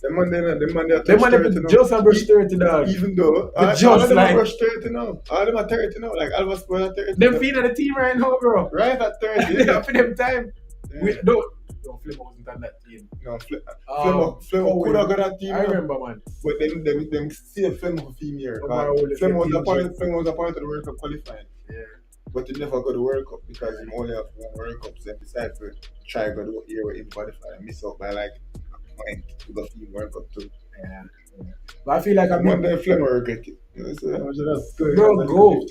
The man they Them touch man 30 they now. just a brush 30 dog. Even though But all of just them are like brush 30 now. All of them are 30 now. Like Alva Spurs are 30 them now. feet of the team right now, bro. Right at 30. They Yeah. have for them time. Yeah. We no Flemo wasn't on that team. No, Flemo could have got that team. I remember, man. But them see a Flemo for female. Flemo Was a part of the World Cup qualifying. Yeah. But he never got the World Cup because he only have one World Cup. So he decided to try to go the year with him qualify and miss out by like a point to go for World Cup too. Yeah. But I feel like I'm one day Flemo regret it. Bro, go.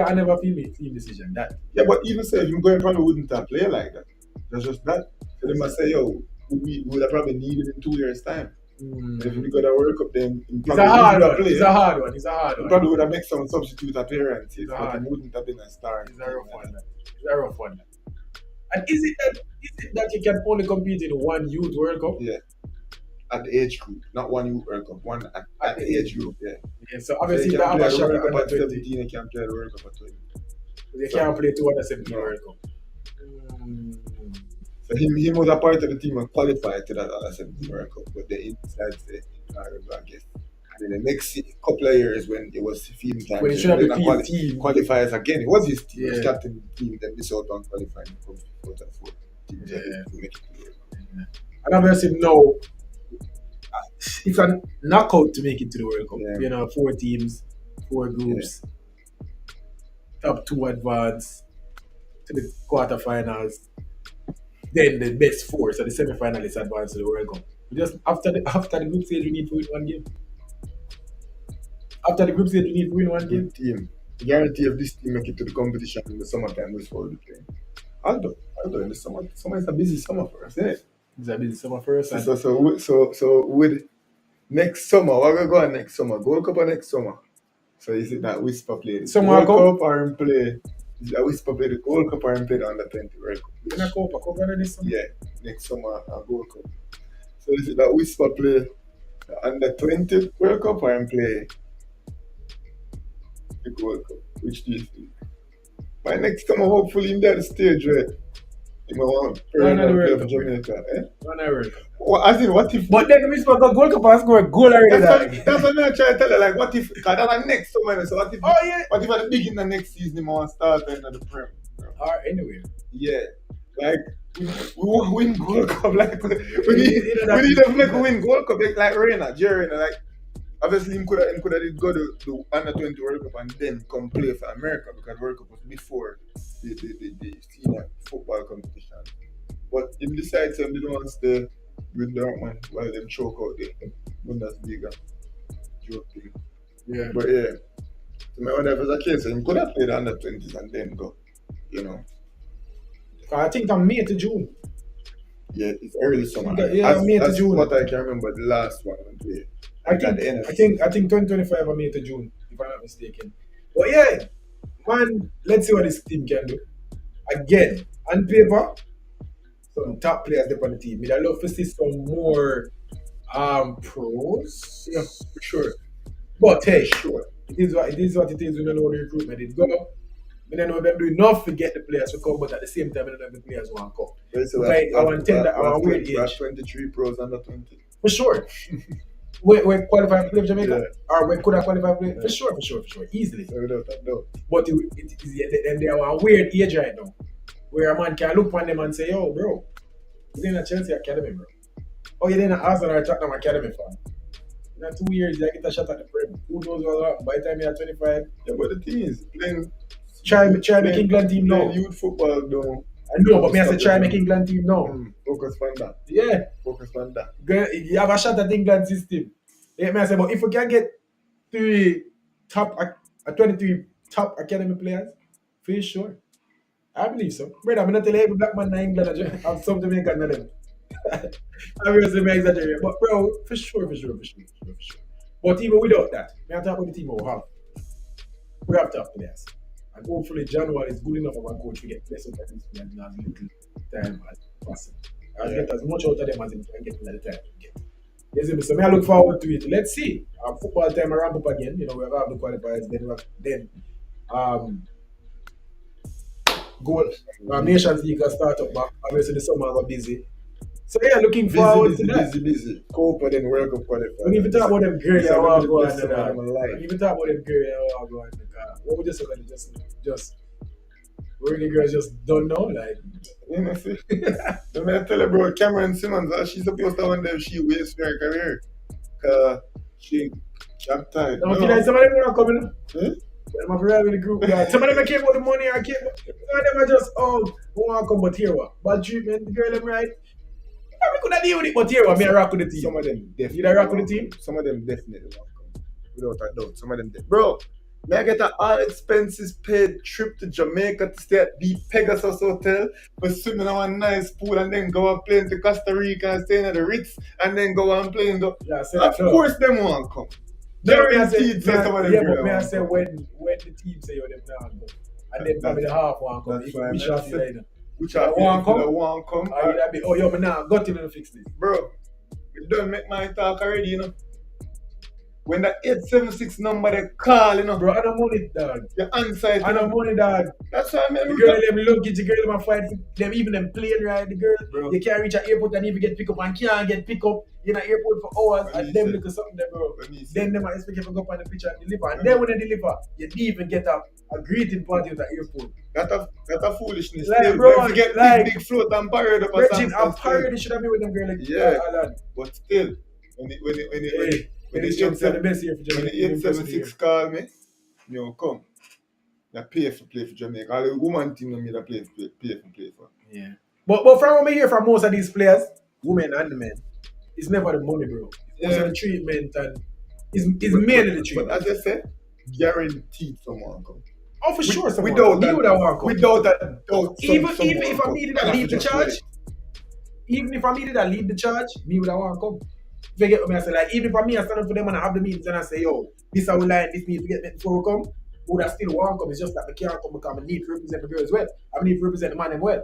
I never feel me team decision that. Yeah, but even say if you go, probably wouldn't have play like that. That's just that. So they must say, yo, we would have probably needed in 2 years' time. If we got a World Cup, then it's a hard one. It's a hard one. It's a hard one. Probably would have made some substitute appearances, but it wouldn't have been a star. It's a rough one. It's a rough one. And is it that you can only compete in one youth World Cup? Yeah. At the age group, not one youth World Cup, one at the age group, yeah. Yeah, so obviously you can have play a the World shot Cup at at 17, you can play the World Cup at 20. You can't play 2 under 17 World Cup. So he was a part of the team and qualified to that under 17 World Cup, but they decided to I guess. And then the next couple of years when it was film time, when it should have been team qualifiers again. It was his team, he was captain of the team, then this out on qualifying from 4 teams to make it to the World Cup. And obviously now it's a knockout to make it to the World Cup. Yeah. You know, 4 teams, 4 groups, top 2 advance to the quarterfinals. Then the best 4, so the semi-finalists advance to the World Cup. Just after the group stage, we need to win 1 game. After the group stage, we need to win 1 game. Team. The guarantee of this team make it to the competition in the summertime was for the playing. Although in the summer is a busy summer for us, isn't it? It's a busy summer for us. So with next summer, what we go on next summer? Gold Cup or next summer? So is it that Whisper play the Gold Cup or play? Is that Whisper play the Gold Cup or play the Under 20 World Cup? In a Cup this summer? Yeah, next summer a Gold Cup. So is it that Whisper play the Under 20 World Cup or play the Gold Cup? Which do you think? By next summer, hopefully in that stage, right? You want to play for Jamaica, Well, I think what if? But then the Whisper got Gold Cup and score a goal already. That's what I'm trying to tell you. Like, what if? Because that's next summer. So what if? What if at the beginning of next season, you want to start in the Prem? Anyway. Yeah, like we want to win Gold Cup. Like we need to make a win Gold Cup. Like Jerry Reina. Like obviously, he could have go to the Under 20 World Cup and then come play for America because World Cup was before the senior football competition. But he decides that they don't want to stay with Dortmund while them choke out the Bundesliga. Joking. Yeah. But yeah, so my wonder if it's a case, he could have played the Under 20s and then go, you know. I think I'm May to June. Yeah, it's early summer. May to June. What I can remember the last one. I think 2025 or May to June, if I'm not mistaken. But yeah, man, let's see what this team can do. Again, on paper, some top players there on the team. I'd love to see some more pros. Yeah, for sure. But hey, sure. It is what it is we don't know the recruitment is go. We don't know them do enough to get the players to come, but at the same time we don't have the players who want to come. So like our weird age. 23 pros under 20. For sure. we qualify to play for Jamaica? Or we could have qualified to play? For sure. Easily. Without a doubt. But they are a weird age right now. Where a man can look on them and say, yo, bro, you're in a Chelsea Academy, bro. Oh, you're in an Arsenal or Tottenham Academy, fan. In 2 years, you get a shot at the Prem. Who knows what will happen by the time you're 25? Yeah, but the thing is, playing. Try make England team now. Youth football, though. I know, but me I say try make England team now. Focus on that. Yeah. Focus on that. You have a shot at the England system. Yeah, me I say, but if we can get 23 top academy players, for sure. I believe so. Brother, I'm not telling every black man in England have some Jamaican in them. I'm really exaggerating. But bro, for sure. But even without that, we have to talk about the team we have. We have top players. And hopefully January is good enough for our coach to get placed with these players in as little time as possible. And get as much out of them as he can get in the time to get. Yes, so I look forward to it. Let's see. Our football time will ramp up again. You know, we have the qualifiers, then Nations League will start up back. Obviously the summer was busy. So yeah, looking forward to that. Busy. Copa then World Cup qualifier. We need to talk about them girls that want to go on the dog. We need to talk about them girls that want to go on the car. What we just say, just really girls just don't know, like. You know, see? Let me tell you, bro, Cameron Simmons, she's supposed to wonder if she wastes her career. Cause she got tired. Now, no. Some of them are coming. Hmm? I'm in the group. Yeah. Some of them care about the money. I care. Some of them are just, want to come, but here what? Bad treatment, the girl them right. We could have deal with it, but here what? Me a rock with the team. Some of them definitely. You rock with the team? Some of them definitely won't come. Without a doubt. Some of them definitely. Bro, may I get an all expenses paid trip to Jamaica to stay at the Pegasus Hotel for swimming on a nice pool and then go and play to Costa Rica and stay at the Ritz and then go and play in the. Yeah, of course, them won't come. Guaranteed say some of them. Yeah, but may I say when the team say them now go, and then probably the half won't come. Which half you like? Which half won't come? Yo, but now got to fix this, bro. We don't make my talk already, you know. When the 876 number they call, you know. Bro, I don't money, dog. Your answer. I don't money, dog. That's why I mean. The girl, them lucky, the girl, them fight for them, even them plane ride, the girl. Bro. They can't reach an airport and even get pick up and can't get pick up in an airport for hours. And them look at something there, bro. Then them are expecting to go up on the picture and deliver. And then when they deliver, you didn't even get a greeting party at the airport. That's a foolishness. Like, bro, don't forget like, big float and parade up or something. A parade should have been with them girl like yeah. But still, when the 876 call me, you know, come. They pay for play for Jamaica. All the woman team me that pay for. Yeah. But from what I hear from most of these players, women and the men, it's never the money, bro. It's the treatment and it's mainly the treatment. But as I said, guaranteed someone come. Oh, for sure, someone. Without that doubt. Even if I needed to lead the charge, me would have want to come. If you get what I say, like, even if I stand up for them and I have the meetings and I say, yo, this how we line, this need to get that before we come, would I still want to come? It's just like I can't come because I need to represent the girl as well. I need to represent the man as well.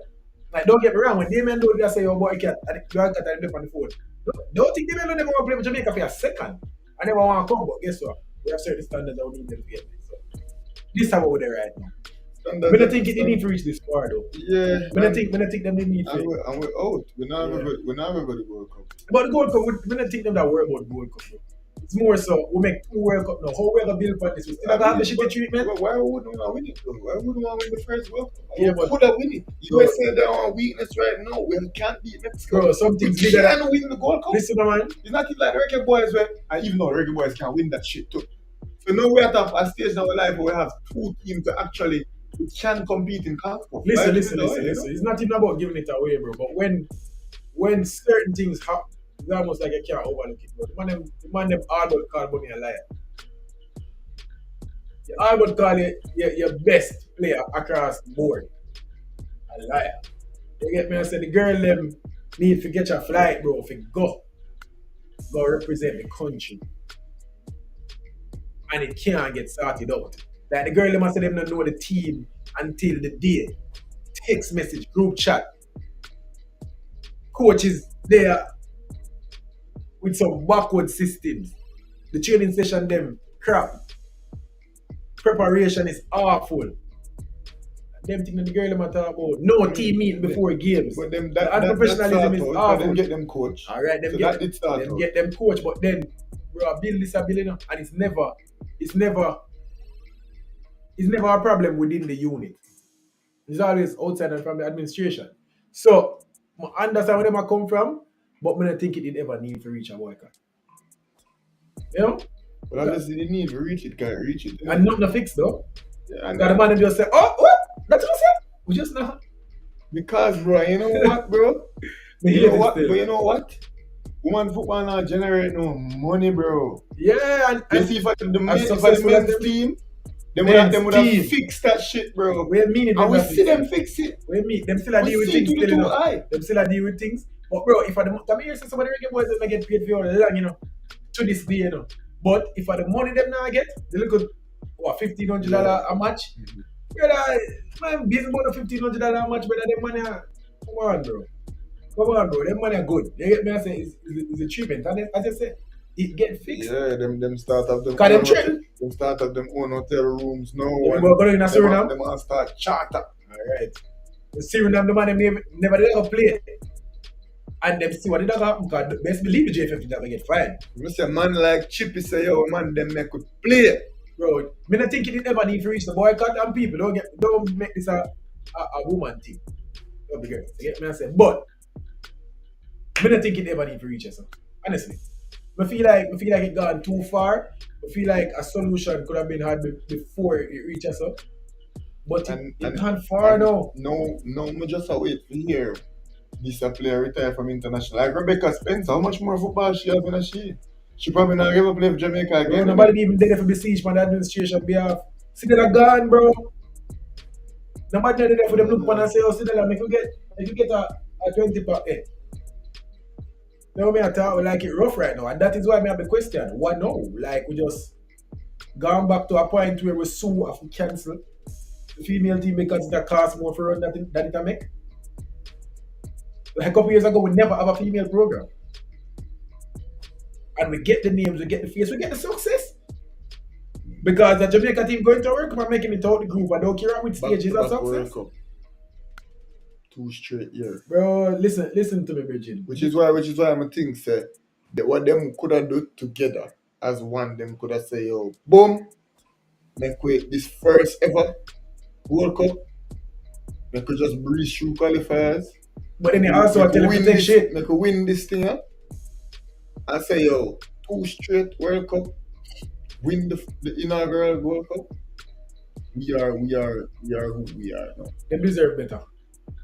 Like, don't get me wrong, when they men do, they say, yo, boy, I can't, I got that on the phone. Don't think they men don't never want to play with Jamaica for a second. I never want to come, but guess what? We have certain standards that we need them to get. So, this is how we're there right now. I don't think they need to reach this far though. Yeah. I don't think them they need to. And we're out. We're not everybody World Cup. But the Gold Cup, we don't think them that worry about Gold Cup. It's more so we make 2 World Cup now. How we're gonna build for this? We still have the shitty treatment. But why wouldn't we want to win it though? Why wouldn't we want to win the first World Cup? Yeah, but could have win it. USA they're on weakness right now. We can't beat Mexico. Bro, something's bigger than win the Gold Cup. Listen, man. It's not even like the Reggae Boys where, and even though Reggae Boys can win that shit too. So now we're at a stage in our life where we have 2 teams that actually can compete in CAF. Listen. It's not even about giving it away, bro. But when certain things happen, it's almost like you can't overlook it, bro. The man them all but call Bunny a liar. You all but call your best player across the board a liar. You get me? I said the girl them need to get your flight, bro, if you go represent the country. And it can't get started out. Like the girl them I said them don't know the team until the day. Text message, group chat. Coach is there with some backward systems. The training session them crap. Preparation is awful. Them thing that the girl them talk about. No team meeting before games. But them unprofessionalism is awful. Them get them coach. Alright, them get them coach, but then bro, build this ability and it's never a problem within the unit. It's always outside and from the administration. So I understand where they come from, but I don't think it did ever need to reach a boycott. You know? But obviously they need to reach it, can't reach it. And nothing to fix though. Yeah, and the man just say, oh, what? That's what I said. We just know. Because bro, you know what, bro? You know what? Woman football now generate no money, bro. Yeah, and you see if the men's team, they would have fixed that shit, bro. We see them fix it. Them still deal with things. Them still deal with things. But bro, if I come here, say somebody Reggae Boys don't get paid for long, you know, to this day, you know. But if I the money them now get, they look at what $1,500 a match. Brother, man, busy about the $1,500 a match, brother. Them money, come on, bro. Them money are good. You get me? I say it's a treatment, and as I say, it get fixed. Yeah, them start up them. Cause them training. Them start up them own hotel rooms. No one. We're going in a Suriname. Them all start charter. All right. The Suriname, the man never did ever play. And them see what it happen because best believe the JFF that we get fired. You say man like Chippy say, yo man, them make could play. Bro, me not think it ever need to reach the boycott and people don't make this a woman thing. Don't be girl. You get me I say? But me not think it ever need to reach us. Honestly. I feel like it gone too far. I feel like a solution could have been had before it reaches us. But it gone far now. No, me just wait to hear this a player retire from international. Like Rebecca Spencer, how much more football she have than she? She probably not ever play for Jamaica again. Bro, nobody even there for besiege from the administration behalf. See that gone, bro. Nobody there for them look upon and say, oh, see that if you get a 20 per head. Now me I talk like it rough right now, and that is why I have the question. What now? Like we just gone back to a point where we sue if we cancel the female team because it costs more for run than it make. Like a couple years ago, we never have a female program. And we get the names, we get the face, we get the success. Because the Jamaica team going to work and making it out the group. I don't care which stages of success. 2 straight years. Bro, listen to me, Bridget. Which is why I'm think say that what them could have done together as one, them could have say, yo, boom, make we this first ever World Cup. They could just breeze through qualifiers. But then they also tell them to take shit. Make we win this thing, yeah? I say, yo, 2 straight World Cup, win the inaugural World Cup. We are who we are now. They deserve better.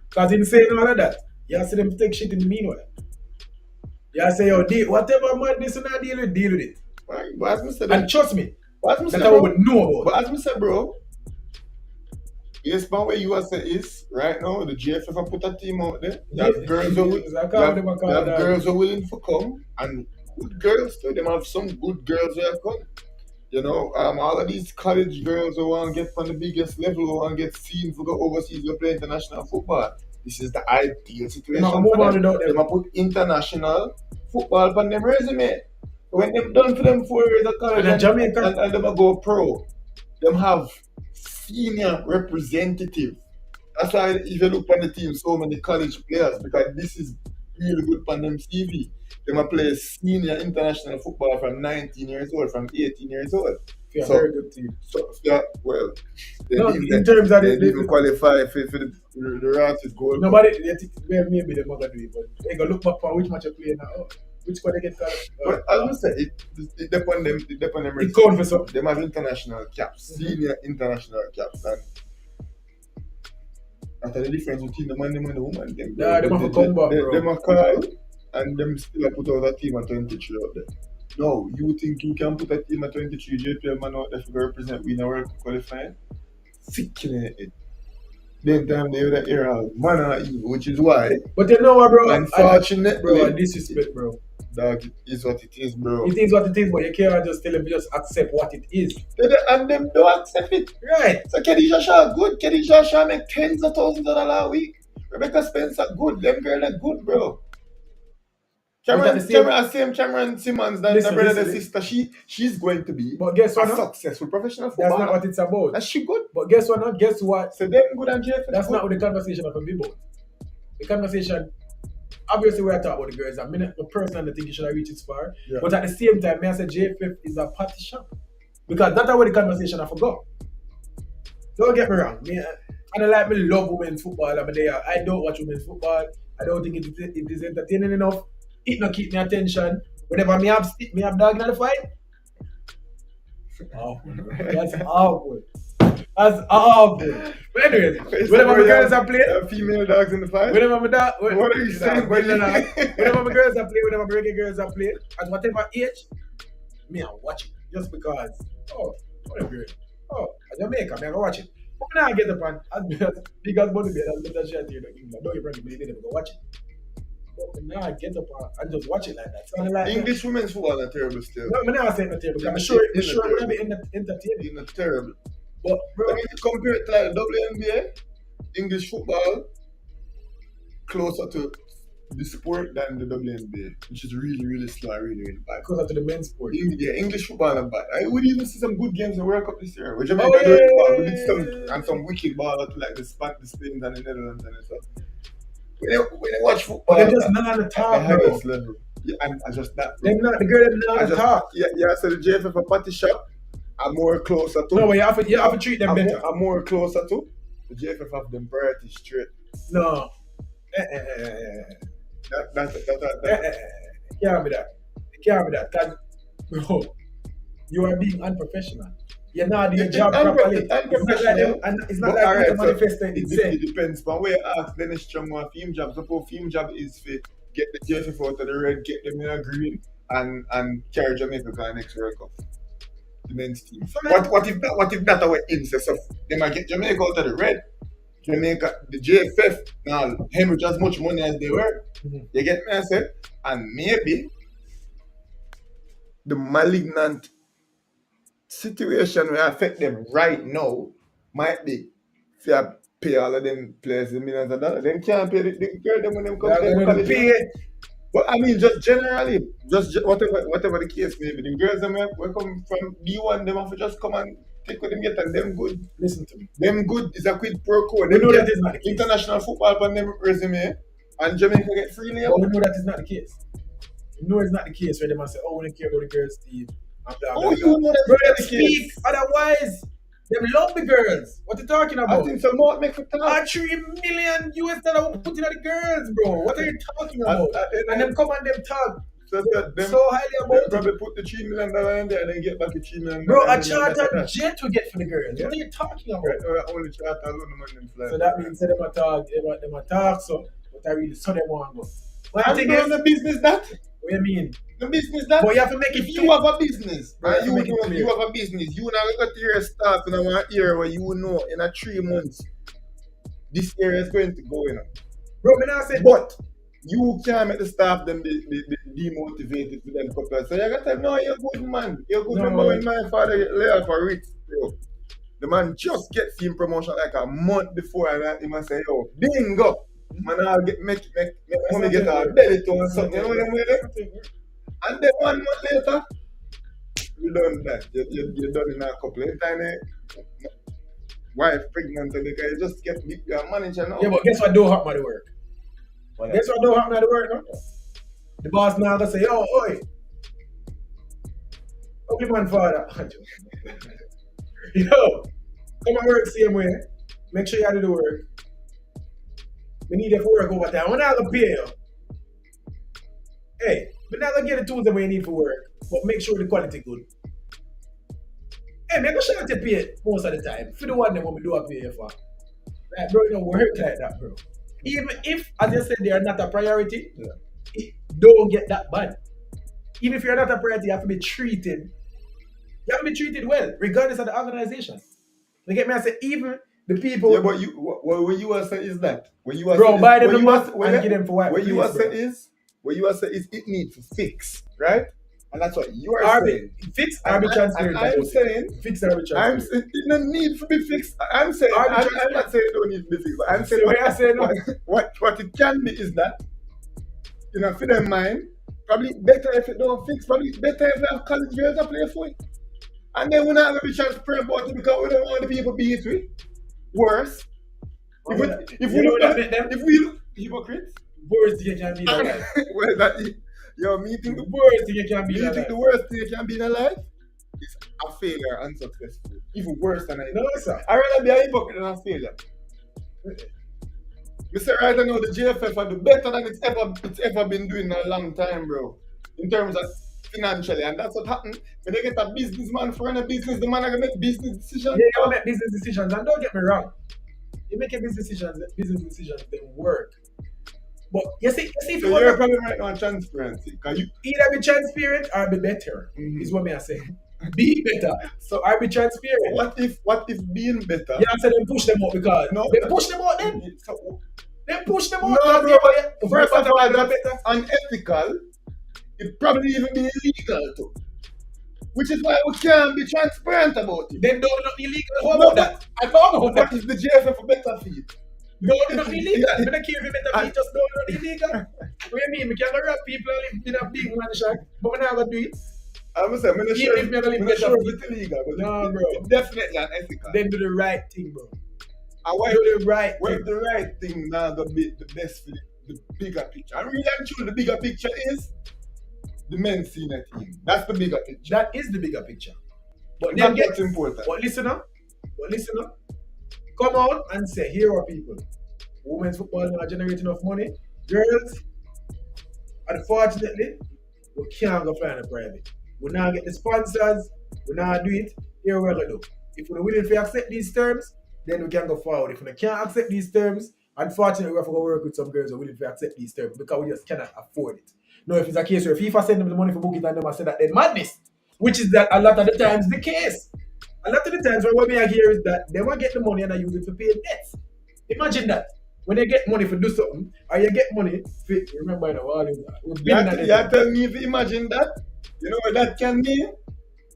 Because in saying all of that, you see them take shit in the meanwhile. You say, yo, whatever madness you not deal with it. Right, but as I said, and trust me, that's what we know about. But as I said, bro, yes, man, where USA is right now, the GFF have put a team out there. You have girls who are willing to come, and good girls too. They have some good girls who have come. You know, all of these college girls who want to get on the biggest level, who want to get seen to go overseas to play international football. This is the ideal situation for them. They put international football on them resume. When they've done for them 4 years of college and they go pro, them have senior representative. That's why if you look on the team, so many college players, because this is really good on them CV. They might play senior international football from 19 years old, from 18 years old. Yeah, so, very good team. So, yeah, well, in terms of they even qualify for the route to goal. Nobody, maybe they're not going to do it, but they going to look back for which match you play now. Which one they get called? But as I said, it depends on them. It depends on them. It counts for something. They have international caps, senior international caps, and after the difference between the man and the woman, them. Nah, they have to come back, bro. They have call, and them still put out a team at 23 out there. No, you think you can put a team at 23 JPL man out there to represent we in our qualifying? Sickening it. Then time they have the era man or evil, which is why. But you know what, bro? Unfortunately, bro, disrespect, bro. Dog, it is what it is, bro. It is what it is, but you can't just tell them to just accept what it is. And them don't accept it. Right. So Khadija Shah good. Khadija Shah make tens of thousands of dollars a week. Rebecca Spencer good. Them girls are good, bro. Cameron Simmons, the brother and sister, she's going to be a successful professional footballer. That's not what it's about. And she good. But guess what? Not guess what? So them good and JFF. That's not what the conversation of be about. The conversation, obviously, we're talking about the girls. I mean, the person I think you should have reached its far. Yeah. But at the same time, I say JFF is a party shop. Because that's where the conversation I forgot. Don't get me wrong. I like me love women's football. I don't watch women's football. I don't think it is entertaining enough. It not keep me attention. Whenever me have dog in the fight. Oh, that's awful. That's awful. But anyways, whenever my girls are playing, female dogs in the fight. Whenever my dog, what are you saying? Whenever my girls are playing, whenever my reggae girls are playing, at whatever age, me I watch it just because. Whatever. At Jamaica, me I go watch it. But now I get up and because money be that's better shit here in England. Don't you bring me never go watch it. But now I get up and just watch it like that. So like English women's football are terrible still. No, I'm not saying not terrible. I'm sure it will be entertaining. Not terrible. But bro, I mean, compare it to like WNBA, English football closer to the sport than the WNBA, which is really, really slow, really, really bad. Closer to the men's sport. Yeah, English football not bad. I would even see some good games in the World Cup this year. Which we did some wicked ball to like the Spain and the Netherlands and stuff. when you watch football, But they're just not on the at the top, bro. highest level. Yeah, and I just that. They're not, the girl them not on the top. Yeah, so the JFF a party shop are more closer to. No, but you have to treat them better. I'm more closer to. The JFF have them priority straight. No. That. It can't be that. It can't be that. Bro, you are being unprofessional. You're not doing your job properly. It's not like them manifesting itself. It depends. But where you ask Dennis Strong what film job. Suppose film job is for get the JFF out of the red, get them in a green, and carry Jamaica to the next World Cup. The men's team. What if that our incest? So they might get Jamaica out of the red. Jamaica, the JFF now hemorrhage as much money as they were. Mm-hmm. You get me? I said, and maybe the malignant situation will affect them right now might be if you pay all of them players the millions of dollars. They can't pay the girl them when them come to pay. But I mean, just generally, just whatever the case may be, the girls them will come from D1, them have to just come and take what them get, and them good. Listen to me. Them good is a quid pro quo. We know that is not the case. International football on them resume, and Jamaica get free labor. But we know that is not the case. We know it's not the case where they must say, oh, we don't care about the girls' team. Oh, you know that's bro, not they the speak. case. Otherwise, they love the girls. What are you talking about? I think some more make for talk. $3 million US put in at the girls, bro. What are you talking about? And them come and them talk so highly about it. Probably put the $3 million in there and then get back the $3 million. Bro, a charter jet we get for the girls. Yeah. What are you talking about? Only charter alone them fly. So that means them a talk, so but I really saw them want to go. But I think it's the business that. What do you mean? The business that. But you have to make it. If you have a business, bro, and you have a business, you now got your staff in one year where you know in a 3 months this area is going to go in. Bro, I said, but you can't make the staff them be demotivated to them couple. So you got to tell them, no, you're good man. You're good. Remember when my father lay off for Ritz, bro. The man just gets him promotion like a month before, and he must say, yo, bingo. Man, I'll make money get a belly to or something. You know what I'm saying? And then 1 month later, you done that. You're done in a couple of times. Wife pregnant, and you just get your manager now. Yeah, but guess what don't happen at the work? Guess what don't happen at the work, no? The boss now gonna say, yo, oi. Ugly man father. Yo, come and work same way. Make sure you do the work. We need you for work over time. We're not gonna pay you. Hey, we're not gonna get the tools that we need for work, but make sure the quality good. Hey, make sure you pay most of the time. For the one that we do a pay for. Like, bro, you don't work like that, bro. Even if, as you said, they are not a priority, it don't get that bad. Even if you're not a priority, you have to be treated. You have to be treated well, regardless of the organization. You get me? I say, even the people. Yeah, but what you are saying is that. Bro, buy them the month and give them for what? What you are saying is it needs to fix, right? And that's what you are saying. Fix arbitrage. I'm saying fix arbitrage. I'm saying it doesn't need to be fixed. I'm saying I'm not saying it don't need to be fixed. But I'm saying what it can be is that, you know, for them mind, probably better if it don't fix. Probably better if we have college girls to play for it. And then we're not going to be transparent about it because we don't want the people beat with. Worse. If we look hypocrites. Worst thing you can be in life. Well, that me think the worst thing you can be in life. You think the worst thing you can be in life is a failure and unsuccessful. Even worse than I know. No, sir. I'd rather be a hypocrite than a failure. Mr. Right now, the JFF are the better than it's ever been doing in a long time, bro. In terms of financially, and that's what happened. When they get a businessman for a business, the man are gonna make business decisions. Yeah, you gotta make business decisions, and don't get me wrong. You make a business decisions, they work. But you see if so you're probably right now on transparency. Can you either be transparent or be better, is what I say. Be better. So I be transparent. What if being better? Yeah, I said then push them out because they push them out then. They push them out. No, bro, first of all, that's unethical. It probably even be illegal too. Which is why we can't be transparent about it. Then don't not illegal. What about that? I don't know what is the JFF for better feed? Don't not illegal. I don't care if you better feed, just don't not illegal. What do you mean? We can go rob people and live in a big mansion, but we're not gonna do it. I'm not sure if it's illegal, but no, bro. it's definitely unethical. Then do the right thing, bro. why Do the right where thing. the right thing now gonna be the best for the bigger picture? And really and truly, the bigger picture is the men's senior team. That's the bigger picture. That is the bigger picture. But then That's important. But listen up. Come out and say, here are people. Women's football not generate enough money. Girls, unfortunately, we can't go fly in a private. We now get the sponsors, we now do it, here we're gonna do. If we're willing to accept these terms, then we can go forward. If we can't accept these terms, unfortunately we have to go work with some girls who are willing to accept these terms because we just cannot afford it. Now if it's a case where FIFA send them the money for book it and them say that they're madness, which is that a lot of the times the case. A lot of the times what we are here is that they will get the money and I use it to pay debts. Imagine that. When they get money for do something, or you get money for, remember all this. You tell me if you imagine that. You know what that can mean?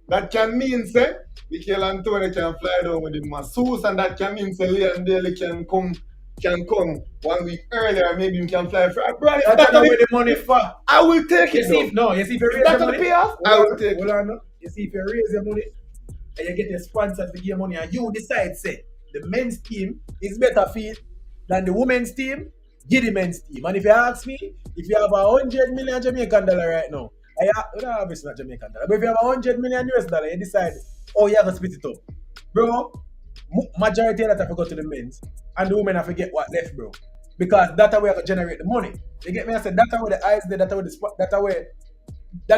That can mean, say, Mikel Antonio can fly down with the masseuse, and that can mean, say, Leon Daly can come 1 week earlier, maybe you can fly for abroad. That's where the money for. I will take it. You see if you raise your money, pay off, I will take it. You see if you raise your money and you get your sponsors to give you money and you decide, say, the men's team is better fit than the women's team, give the men's team. And if you ask me, if you have $100 million Jamaican dollar right now, obviously not Jamaican dollar, but if you have $100 million US dollar, you decide, oh, you have to split it up. Bro, majority of that have to go to the men's, and the women have to get what left, bro. Because that's how we have to generate the money. You get me? I said, that's how the eyes there, that's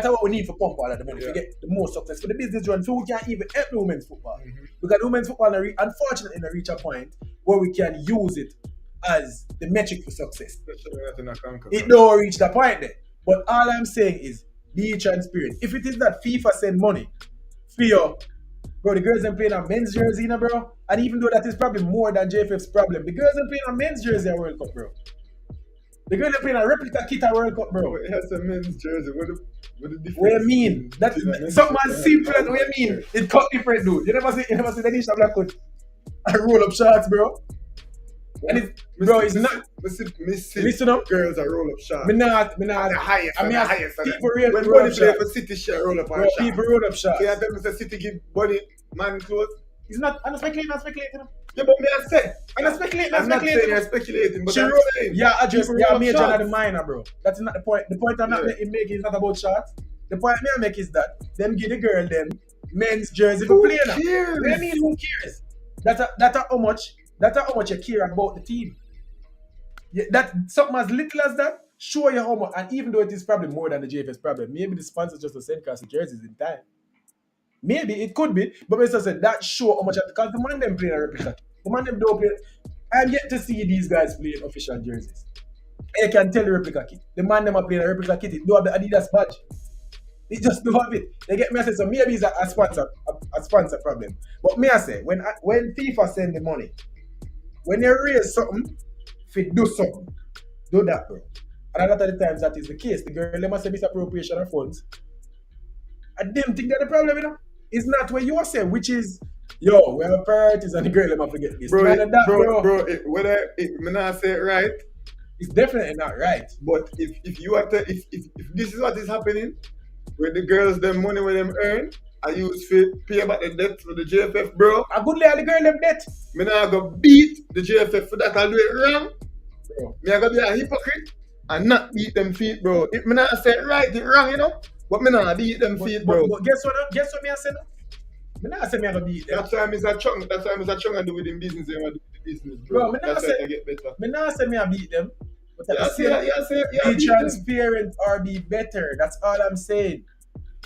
what we need for pump all of the money to get the most success for the business run, so we can even help the women's football. Because the women's football, unfortunately, reach a point where we can use it as the metric for success. It don't reach that point there. But all I'm saying is, be transparent. If it is that FIFA send money for you, bro, the girls are playing a men's jersey, bro. And even though that is probably more than JFF's problem, the girls are playing a men's jersey at World Cup, bro. The girls are playing a replica kit at World Cup, bro. It has a men's jersey. What the difference? What you mean? That's something as simple as what you mean. It cut different, dude. You never see the niche of black coat and roll up shorts, bro. And it's not. Listen up, girls are roll up shorts. Me not. The highest. People really when roll body up play shorts. for City, she roll up on shorts. People roll up shorts. So you tell me the City give body man clothes. It's not. I'm not speculating. Yeah, but me I said. I'm not speculating. I'm not saying you're speculating, but She I'm wrote, saying. yeah, address, yeah, major shots. and the minor, bro. That's not the point. The point I'm not making is not about shots. The point I make is that them give the girl them men's jersey for playing. What do you mean who cares? That's how much you care about the team. Yeah, that something as little as that, show you how much. And even though it is probably more than the JFS problem, maybe the sponsors just to send classic jerseys in time. Maybe it could be, but Mr. said that show how much because the man them playing a replica. The man them don't play. I'm yet to see these guys playing official jerseys. I can tell the replica kit. The man them are playing a replica kit. It don't have the Adidas badge. They just don't have it. They get me I say so maybe it's a sponsor problem. But me I say when FIFA send the money, when they raise something, if it do something, do that, bro. And a lot of the times that is the case. The girl they must say misappropriation of funds. I didn't think that the problem, you know. It's not what you are saying, which is, yo, we have priorities and the girl, let me forget this. Bro, bro. Whether it may not say it right, it's definitely not right. but if you are if this is what is happening, where the girls them money where them earn, I use for pay back the debt for the JFF, bro. I good lay the girl them debt. Me not go beat the JFF for that. I'll do it wrong. Bro. Me I go be a hypocrite and not beat them feet, bro. If me not say it right, it wrong, you know. But me not beat them feet, bro. But guess what me I say now? Me not say me I go beat them. That's why I'm a chung. That's why I'm a chung and do with the business and do with the business, Bro, bro. me not That's say why I get better. me not say me I beat them. But I Yeah, be transparent or be better. That's all I'm saying.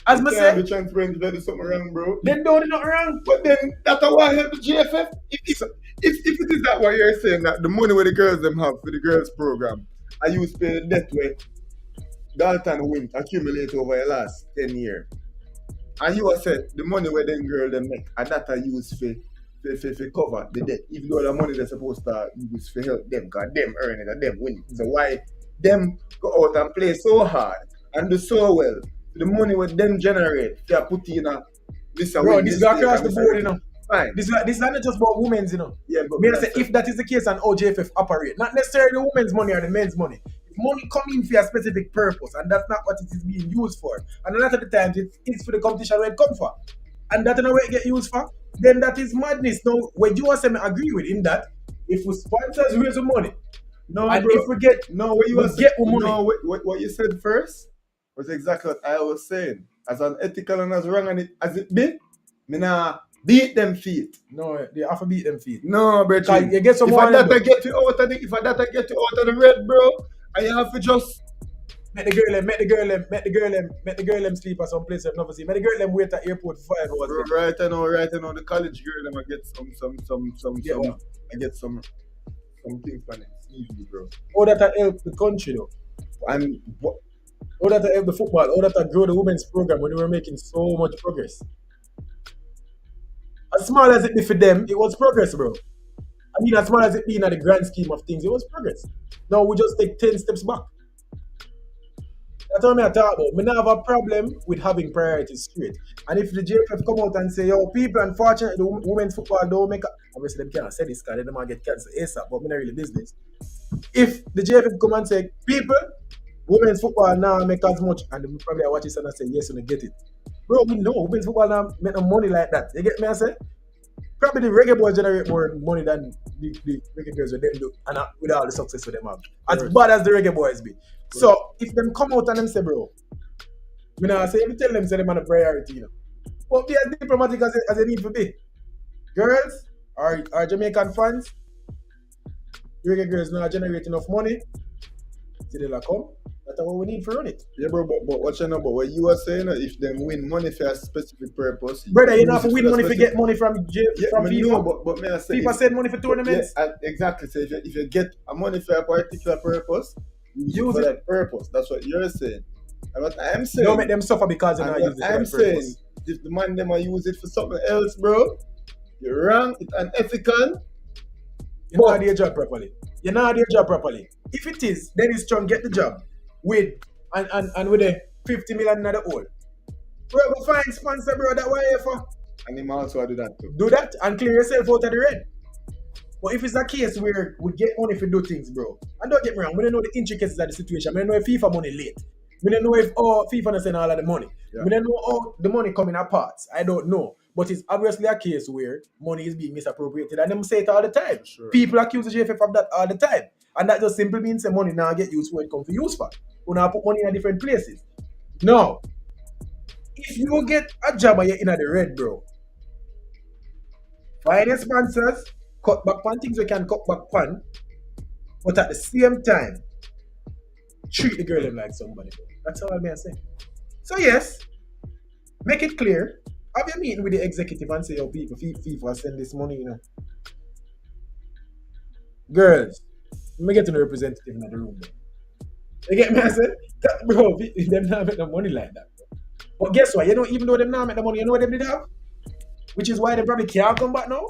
As me say, say, be transparent if there's something wrong, bro. then don't do nothing wrong. But then that's why I help the GFF. If it is that what you're saying, that the money where the girls them have for the girls program, I use to pay the debt where Dalton win accumulate over the last 10 years. And you have said the money where them girl them make, and that I use for cover the debt, even though the money they're supposed to use for help them, because them earn it and them win it. So why them go out and play so hard and do so well? The money what them generate, they are put in a this. Bro, this is across the board, you know. Fine. This is not just about women's, you know. Yeah, but Me I say if that is the case and OJFF operate, not necessarily the women's money or the men's money. Money coming for a specific purpose, and that's not what it is being used for. And a lot of the times it's for the competition where it comes for. And that's not where it get used for, then that is madness. Now, when you also agree with him that if we sponsors raise the money, No, and bro. if we get what you we were get saying. money. No, what you said first was exactly what I was saying. As unethical and as wrong as it be, me nah beat them feet. No, they have to beat them feet. No, bro. You get some if more I than data get you out of the, if I data get you out of the red, bro, and you have to just make the girl them sleep at some place I've never seen. Make the girl them wait at airport for 5 hours. bro, right now, the college girl them I get I get some things for them. Easy, bro. All that help the country though. And what? All that help the football. All that grow the women's program when they were making so much progress. As small as it be for them, it was progress, bro. I mean, as small as it be in the grand scheme of things, it was progress. Now we just take 10 steps back. That's what I talk about. Me not have a problem with having priorities straight. And if the JFF come out and say, yo, people, unfortunately, the women's football don't make obviously them can't say this because they don't want to get cancer ASAP, but me not really business. If the JFF come and say, people, women's football now make as much, and they probably watch this and I say, yes, and they get it. Bro, we know women's football now make no money like that. You get me? I say? Probably the reggae boys generate more money than the reggae girls with them do, and with all the success with them have. As bad as the reggae boys be. So if them come out and them say, bro, me now say, if you tell them say them on a priority, you know. But be as diplomatic as they need to be. Girls are Jamaican fans. Reggae girls now generate enough money. So they'll come. That's what we need for run it. Yeah, bro, but what you know about what you were saying, if them win money for a specific purpose. Brother, you don't have to win money to get money from FIFA. No, but may I say, FIFA send money for tournaments. Yeah, exactly. So if you get a money for a particular purpose, use it for that purpose. That's what you're saying. And what I'm saying, don't make them suffer because they're not using it for that purpose. If the man them use it for something else, bro, you're wrong. It's unethical. You're not doing your job properly. You're not doing your job properly. If it is, then it's strong. Get the job with and with a 50 million in the hole. Bro, go find sponsor, bro. That way for. And him also do that too. Do that and clear yourself out of the red. But if it's a case where we get money for do things, bro, and don't get me wrong, we don't know the intricacies of the situation. We don't know if FIFA money late. We don't know if FIFA not send all of the money. Yeah. We don't know how the money come in parts. I don't know. But it's obviously a case where money is being misappropriated. And them say it all the time. Sure. People accuse the JFF of that all the time. And that just simply means that money now get used for it come for use for. We now put money in different places. Now, if you get a job and you're in the red, bro, find your sponsors, cut back on things we can cut back on, but at the same time, treat the girl like somebody. That's all I'm saying. So yes, make it clear. Have a meeting with the executive and say, yo, people, FIFA send this money, you know. Girls, let me get to the representative in the room. Bro. You get me? I said, bro, them not make no money like that. Bro. But guess what? You know, even though them not make the money, you know what them did have? Which is why they probably can't come back now.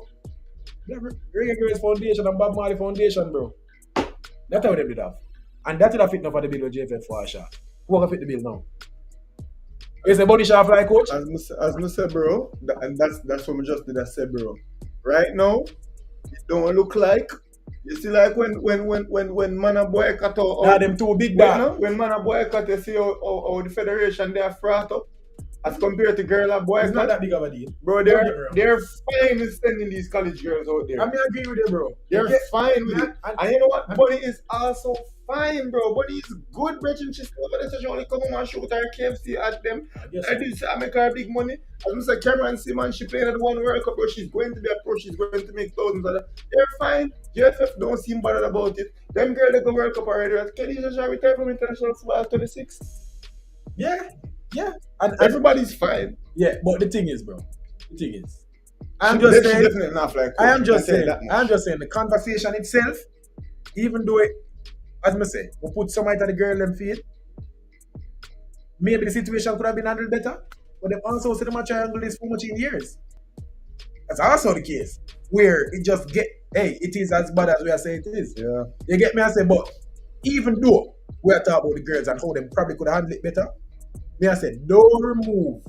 Reggae Girls Foundation and Bob Marley Foundation, bro. That's how they did have. And that would have fit enough for the bill with JFF for a shot. Who will fit the bill now? Is the body shot fly coach? As I said, bro, and that's what I just did. I said, bro. Right now, it don't look like. You see, like when man and boy cut out. Nah, them two big dog. When man and boy cut, you see how the federation they are frat up. As compared to girl and boy, it's not that big of a deal. Bro, they're fine with sending these college girls out there. I mean, I agree with you, bro. They're fine with it. And you know what? Bunny is also fine, bro. Bunny is good, bro. She's over there, so she only come home and shoot her KFC at them. I do say I make her big money. As Mr. Cameron Simon, she playing at the One World Cup, bro. She's going to be a pro. She's going to make thousands of that. They're fine. JFF don't seem bothered about it. Them girls that go World Cup already. Can you just retire from international football at 26? Yeah. And everybody's fine. Yeah, but the thing is, bro. I'm just saying. Definitely not like I am just saying the conversation itself, even though it, as I say, we put somebody at the girl them feet, maybe the situation could have been handled better. But they also said them triangle this for much in years. That's also the case. Where it just it is as bad as we are saying it is. Yeah. You get me? I say, but even though we are talking about the girls and how them probably could have handled it better, me I said, don't remove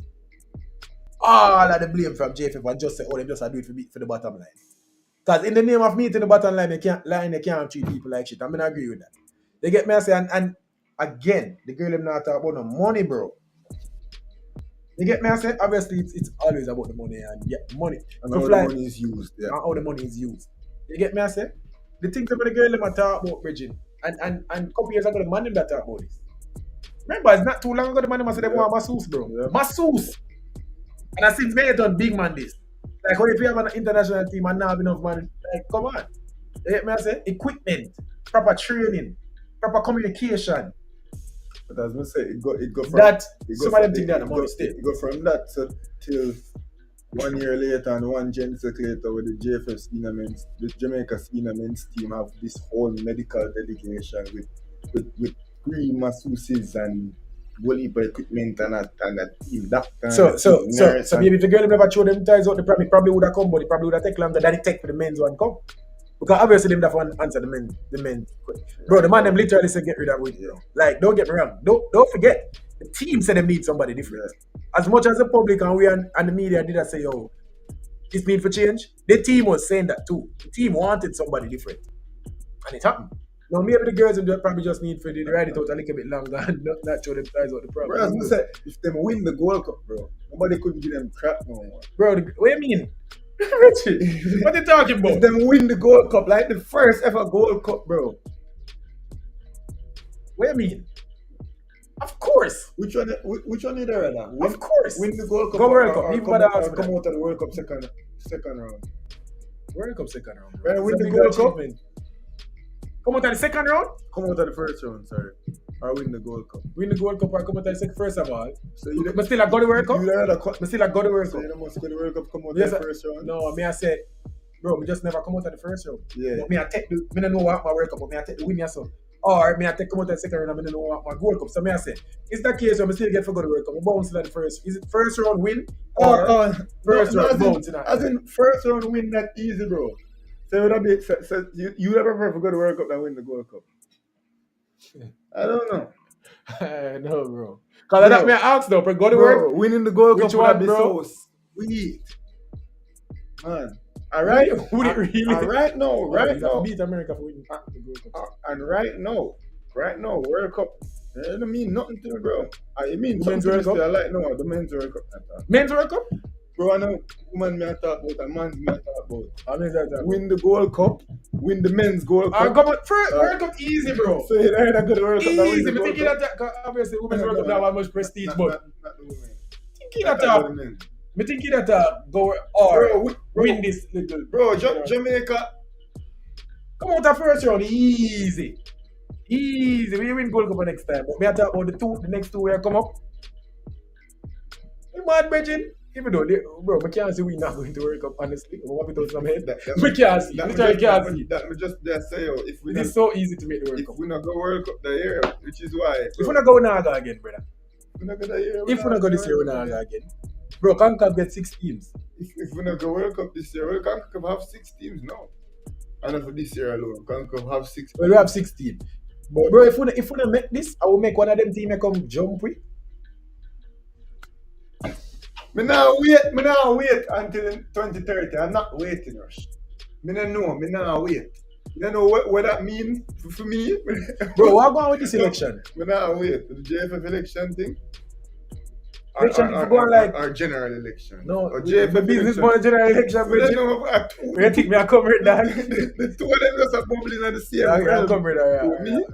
all of the blame from JFF and just say, they just do it for the bottom line. Because in the name of meeting the bottom line, they can't treat people like shit. I mean, I agree with that. They get me, I say, and again, the girl them not talk about no money, bro. You get me, I say, obviously, it's always about the money and money. And how the money is used. Yeah. And how the money is used. You get me, I say? the things that the girl them a talk about, Bridget, and couple years ago the man them that talk about this. Remember, it's not too long ago the man them said they want masseuse, bro. Yeah. Masseuse. And I since they done big man this. Like what if you have an international team and not have enough man, like come on. You get me I say? Equipment, proper training, proper communication. But as I say, it go from That it go some from, of them think that the money it stay. go from that till 1 year later and 1 Gen later with the JFF senior men's, the Jamaica senior men's team have this whole medical delegation with green masseuses and goalkeeper equipment and a team doctor. So maybe if the girl never throw them ties out, the probably would have come, but it probably would have taken longer than it take for the men's one come. Because obviously them that one answer the men. Bro, the man them literally said get rid of it. Yeah. Like, don't get me wrong. Don't forget. The team said they need somebody different. Yeah. As much as the public and we and the media did say, yo, this need for change, the team was saying that too. The team wanted somebody different. And it happened. Now maybe the girls probably just need for the ride it out a little bit longer and not show them ties out the problem. Bro, as I said, if them win the Gold Cup, bro, nobody could give them crap no more. Bro, what do you mean? Richie, what are you talking about? If them win the Gold Cup, like the first ever Gold Cup, bro. What do you mean? Of course. Which one is there now? Of course. Win the Gold Cup. Go World Cup. Or come out of the World Cup second round. World Cup second round. Bro. Win the Gold Cup. Come out of the second round? Come out of the first round, sorry. Or win the Gold Cup. Win the Gold Cup or come out of the second first of all. So you but still I got the World Cup? You still I got the World Cup. So you must go the World Cup come out yes, of the first round? No, me I say, bro, we just never come out of the first round. Yeah. But me I take the, me don't know what my World Cup, but me I take the win yourself. Or me I take come out of the second round and me don't know what my Gold Cup. So me I say, it's that case where me still get for go the World Cup. We bounce at the first. Is it first round win? Or first round bounce? As in first round win that easy, bro. So would that be so you would prefer to go to the World Cup than win the Gold Cup? I don't know. No, bro. Because that me ask though, go to World Cup. Winning the Gold Cup would be bro? So sweet. Man. Alright? Would it really? Right now. Beat America for winning the Gold Cup. And right now, World Cup. It don't mean nothing to me, bro. I mean Men's World Cup? Like no, the Men's World Cup. Men's World Cup? Bro, I know woman me I talk about and man's me I talk about. Win the Gold Cup, win the Men's Gold Cup. Come on, first World Cup easy, bro. So you know that good World Cup. Easy, but thinking that obviously Women's World Cup now have much prestige, but not the women. Thinking that me thinking that go or win this little Jamaica. Come out the first round, easy. We win Gold Cup next time. But me I talk about the next two where come up. You mad, Bridget? Even though, bro, I can't see we not going to World Cup, honestly. What we do some head? We can't see. Literally can't see. That we just say, if we it's so easy to make the World Cup. If we not go World Cup the year, which is why. If we not go, we not go again, brother. If we not go the year, if we not go this year, we not go again. Bro, CONCACAF get 6 teams. If we not go World Cup this year, well, CONCACAF have 6 teams now. And not for this year alone, CONCACAF have 6 teams. Well, we have 6 teams. But bro, if we not make this, I will make one of them teams come jump with. Me now wait until 2030. I'm not waiting, Rush. Me now wait. You don't know what that means for me? Bro, what going with this election? Me now wait. The JFF election thing? Or general election? No, or JFF business for the general election. We don't know what you think me I come with that? The two of them just are bubbling at the same time. I come with that, me?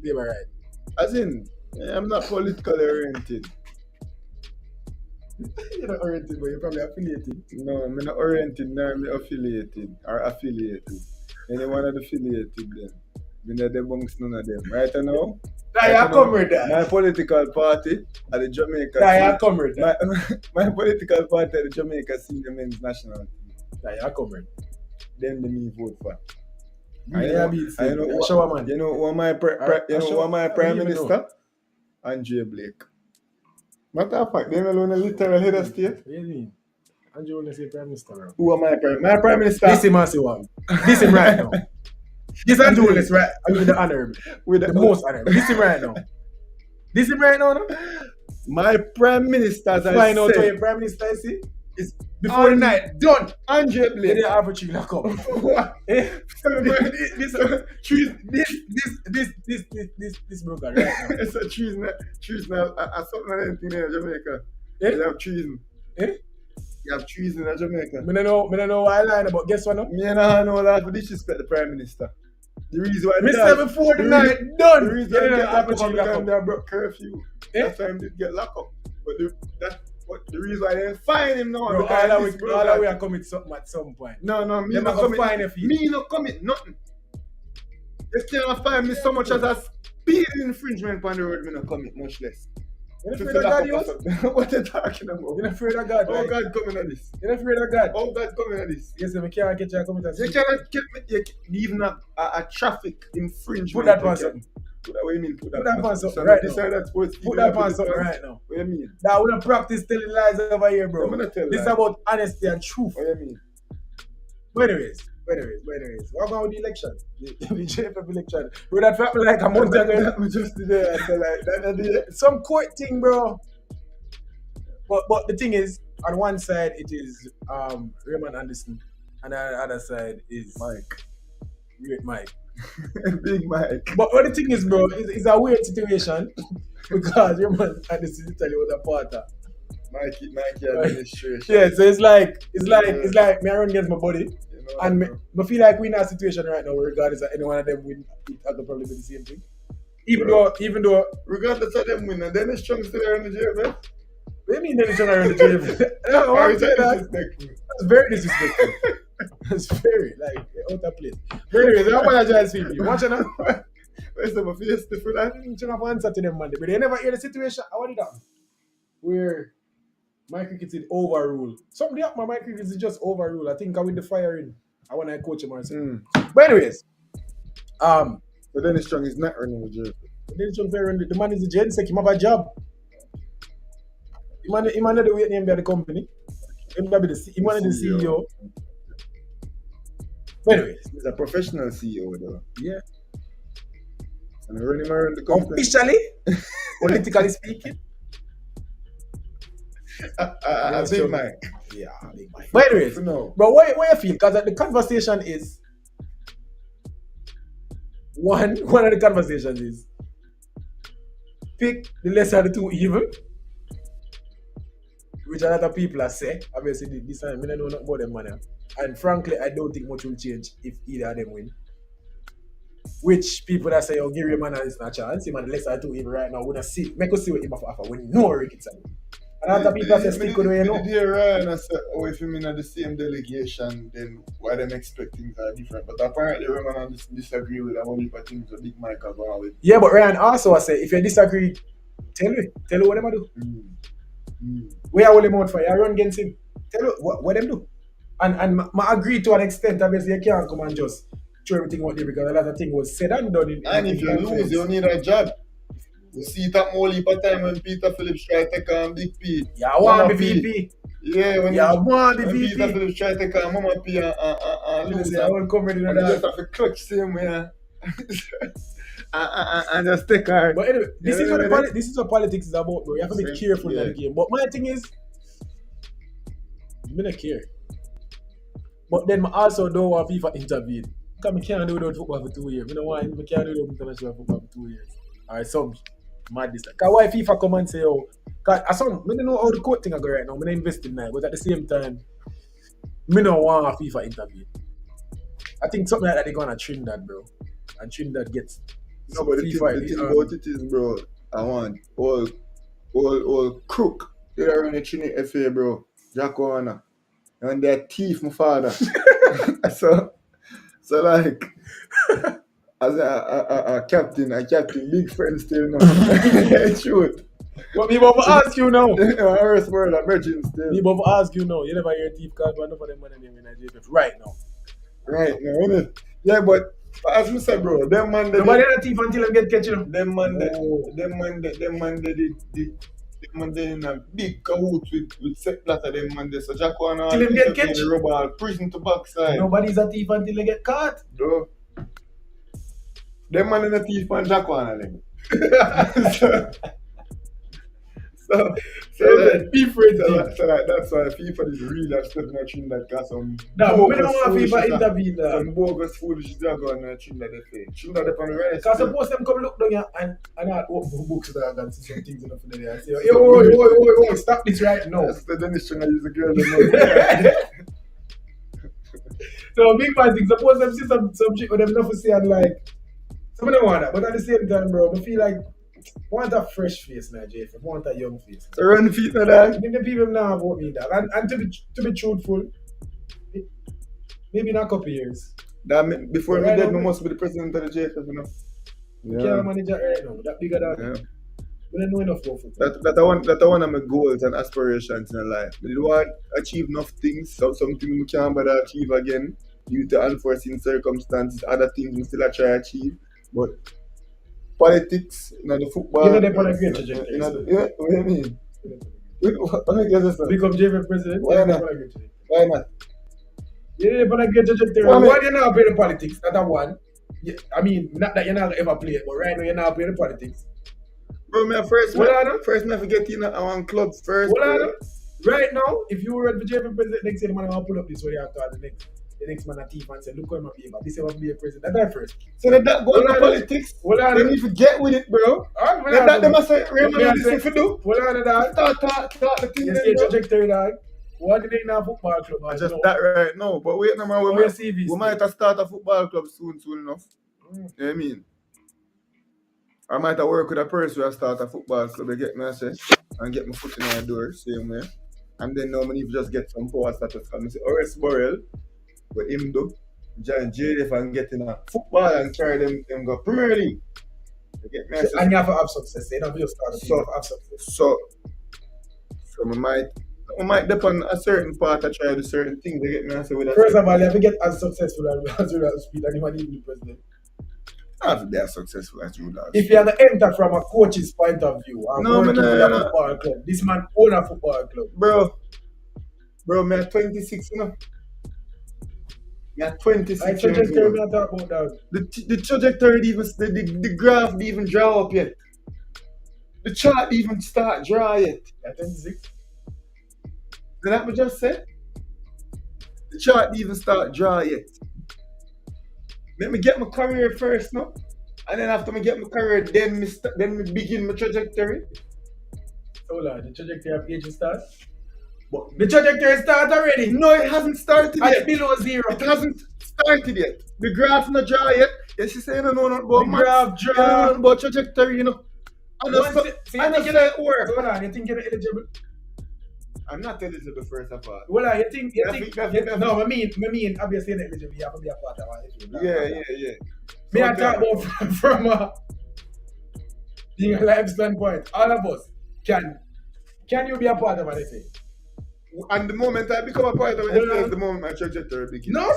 Yeah, right. As in, I'm not politically oriented. You're not oriented, but you're probably affiliated. No, I'm not oriented, nor I'm affiliated. Any one of the affiliated then. We not debunks none of them. Right now? I come with that. My political party at the Jamaica. I come with that. My political party at the Jamaica Senior Men's National Team. I come with. Them the me vote for. You know who my prime minister? Andre Blake. Matter of fact, they alone a literal head of state. What do you mean? Andre only say prime minister. Who am my prime minister? This is massive one. This is right now. This Andre is right. I mean the honorable. With the most honorable. This is right now. This is right now. No? My prime minister, as I find out said, where your prime minister is before the night. Done. Andre Blake. They have a tree lock up. This broken right now. It's a treason. I saw something in Jamaica. They have treason. You have trees in Jamaica. I don't know why I lie, but guess what? No? Me and I know that to disrespect the Prime Minister. The reason why Me 749 done. The reason You why know, they I'm get gonna locked lock up up. because they broke curfew. Eh? That's why he did get locked up. But the reason why they fine him now. Bro, because all this that brother- we are commit something at some point. No, me Them not a go commit. fine if you- Me not commit nothing. You can't find me so much as a speed infringement on the road. Me not commit much less. You're not If afraid you of lock God, up you? or something. What you talking about? You're not afraid of God, Oh right? God coming at this. You're not afraid of God. Oh God coming at this. Yes, I can't get you to commit a You sin. cannot get me even a traffic infringement. Put that you on can- something. Put that, what you mean? Put that that on something So right this now. side that's supposed to Put be that like on the something pants. right now. What you mean? Now, we don't practice telling lies over here, bro. I'm gonna tell This is lies. about honesty and truth. What you mean? But anyways. What about the election? The JFF election. Bro, that felt like a month ago. I'm just today. I feel like that. Some court thing, bro. But the thing is, on one side it is Raymond Anderson, and on the other side is Mike. Great Mike. Big Mike. But what the thing is, bro, it's a weird situation because Raymond Anderson Italy was a part of. Mikey administration. Yeah, so it's like me I run against my buddy. You know, And bro. I feel like we're in a situation right now where regardless of any one of them win, it could probably be the same thing. Even Bro. though Regardless of them winning, Dennis Trump's still there in the jail, man. what do you mean they're trying to run the jail? No, Why I'm is saying that that. disrespectful? That's very disrespectful. That's very out of place. But anyways, I apologize for you. Watch it now. Where's the face for that? I'm trying to answer to them Monday, but they never hear the situation. I want it down where my cricket is overruled. Somebody up my cricket is just overruled. I think I win the firing. I want to coach him or something. But anyways, But Dennis Strong is not running the jail. the man is a gen sec. He have a job. He man not the weight name by the company. He man the CEO. But anyways, He's a professional CEO, though. yeah. And running around the company. Officially, politically speaking. Big Mike. Yeah, big Mike. But anyways, No. but what you feel? Because the conversation is one of the conversations is pick the lesser of the two evil, which a lot of people are say. Obviously, this time I don't know nothing about them, man. And frankly, I don't think much will change if either of them win. Which people that say, oh, give your man a chance, him and the lesser of the two evil right now, we see, make us see what him have to offer. We know where it's at. And other people say, stick with the way you know. Did Ryan say, oh, if you're in the same delegation, then why them expect things are different? But apparently, Roman disagree with a heap of things that Big Mike have gone with. Yeah, but Ryan also say, if you disagree, tell me what them do. We are only out for you. I run against him. Tell me what them do. And I agree to an extent. Obviously, you can't come and just throw everything out there because a lot of things was said and done. And if you lose, you need a job. You see it at more heap of time when Peter Phillips try to take on Big P. Yeah, I want to be VP. Yeah, when VP. Peter Phillips try to take on Mama P and lose. I won't come ready to And you just that. have to clutch same way. And just take her. But anyway, this is Yeah, what politics is about, bro. You have to be Same, careful yeah. in the game. But my thing is, I don't care. But then I also don't want people to intervene. Because I can't do without football for 2 years. I can't do without international football for 2 years. Alright, some mad this. Because why FIFA come and say, oh, because I don't know how the court thing I go right now. I'm not investing in it. But at the same time, I don't want FIFA intervene. I think something like that they're going to Trinidad, bro. And Trinidad gets. No, but the thing about it is, bro, I want all crook. They are running Trinity FA, bro. Jack Warner. And they're thief, my father. so like, as a captain, big friend still now. Shoot. But me about to ask you now. Earth world, I'm virgin still. Me about to ask you now. You never hear thief card, but none of them money name in Nigeria right now. Right now, innit? Yeah, but as we said, bro, them man they Nobody a thief until them get catch, you know. them man they in a big cahoot with set plot of them man they. So Jack Warner Till him get catch. rubber prison to backside. Nobody's a thief until they get caught. Bro. Them man in the thief and Jack Warner them. That's why FIFA is really stepping at Trinidad got some No, we don't want foolish FIFA shit, intervene. some bogus foolish shit going on in Trinidad FA. Trinidad they on the right. Because suppose them come look down here and not open books that and see some things in the there and say, oh, stop this right now. That's the Dennis trying to use the girl. They So big man thing, suppose them see some shit with them nothing say and like some of them want that, but at the same time, bro, I feel like want a fresh face now, JF. I want a young face. So run feet now, dog. I mean, the people now vote me that. And to be truthful, maybe in a couple of years. That before Right me dead, now, me must be the president of the JFF, you know. You can't manage it right now. That bigger than Yeah. we don't know enough for it. That one of my goals and aspirations in life. I want to achieve enough things, something we can't bother achieve again due to unforeseen circumstances, other things we still try to achieve. But politics, the football. You know they're on a great trajectory. Yeah, what do you mean? What I guess it's not. Become JF president. Why not? Why not? You know they're on a great trajectory. Why do you not play the politics? That's one. Yeah, I mean, not that you're not ever play it, but right now you're not playing the politics. Bro, me first me forget in one club first. Right now, if you were the JF president next year, the man will pull up this way after the next man at thief and say, look where my paper. This is what be a president. That's first. So that go to politics. Then if you get with it, bro. That them must say, remember this if you do. Start the thing. You see a trajectory, dog. What did they in a football club? Just that right now. But wait, no man, we might have start a football club soon enough. You know what I mean? I might have work with a person who start a football club, they get me access and get my foot in the door, same way. And then now I need to just get some power status. I say, Horace Burrell, with him do, join JDF and get in a football and carry them go Premier League. You get me access. And you have to have success. You don't have to start a team, have success. So I might depend on a certain part to try to do certain things. They get me answer with that. First of all, you have to get as successful as you speed and you want to be the president. I have to be as successful as you do. If you have to enter from a coach's point of view, football club, this man own a football club. Bro, me at 26, you know. Me at 26. I trajectory me talk about that. The trajectory even the graph didn't even draw up yet. The chart didn't even start draw yet. At 26. Did that what just said? The chart didn't even start draw yet. Let me get my career first, no? And then after me get my career, then me begin my trajectory. So the trajectory of age start? But the trajectory started already. No, it hasn't started yet. It's below zero. It hasn't started yet. The graph not draw yet. Yes, you say you don't know nothing about maths. Graph draw. You don't know nothing about trajectory, you know. I know it work. Hold on, you think you're eligible? I'm not eligible first of all. Well, you think no, I mean, obviously you're not eligible. You have to be a part of it. Yeah. Me I talk about from a being a life standpoint. All of us can you be a part of anything? And the moment I become a part of it, is the moment my trajectory begins. No,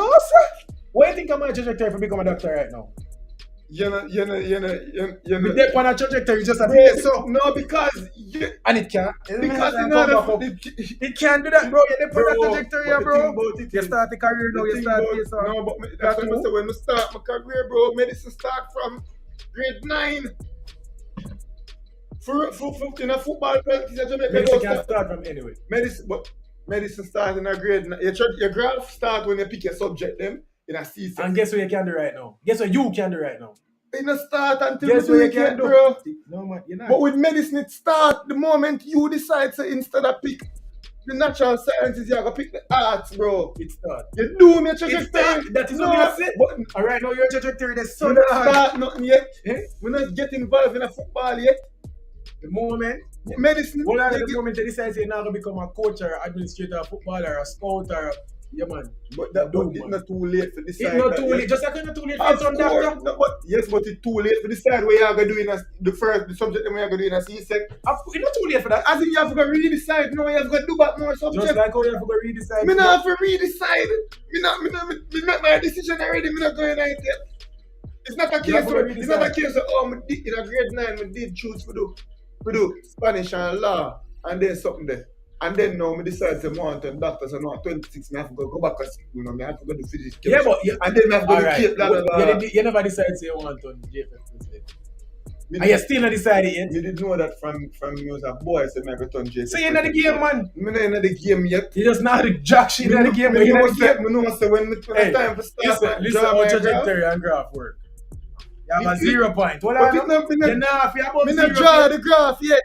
sir. What do you think of my trajectory for become a doctor right now? You're not. We take on a trajectory just as it is. So no, because and it can't. Because it can't do that, bro. You're on a trajectory, bro. You start the career now. You start this. No, but that's what I say. When I start my career, bro, medicine start from grade 9. For in a football practice, medicine can start from anyway. Medicine start in a grade 9. Your graph start when you pick your subject them. In a season. And guess what you can do right now? Guess what you can do right now? It not start until guess you can do, bro. No, man, you're not. But with medicine, it start the moment you decide to instead of pick the natural sciences, you have to pick the arts, bro. It start. You do me a trajectory. That is what I said. All right, now your trajectory is so not start nothing yet. We're not getting involved in a football yet. The moment medicine. Well, at the moment you decide you're not gonna become a coach or administrator, a footballer, a scout, or yeah, man. But it's not too late for decide. It's not too late. Just like it's not too late for some doctor. No, but it's too late for decide where you're gonna do in the subject that you're gonna do in a C-Sec. It's not too late for that. As in you have to go redecide. No, you have to go do back more subject. Just like how you have to go redecide. Me not have to redecide. Me not my decision already. Me not going like that. It's not a case of me did in a grade 9. Me did choose to do Spanish and law and then something there. And then now I decide to want to doctors and now 26, I have to go back to school, you know, I have to go to physics. Yeah, but and then I have to go to Cape, blah, blah, blah. You never decide to say you want to JFF president. And you still not decided yet. Me did know that from me was a boy, so me I go turn JFF. So you're not the game, man. Me not in the game yet. You just not the jack shit in the game, but Me you're know not the game. me know say when Hey, time to start. listen how trajectory and graph work. You have a 0 point. What are you? You're not for about 0. Me not draw the graph yet.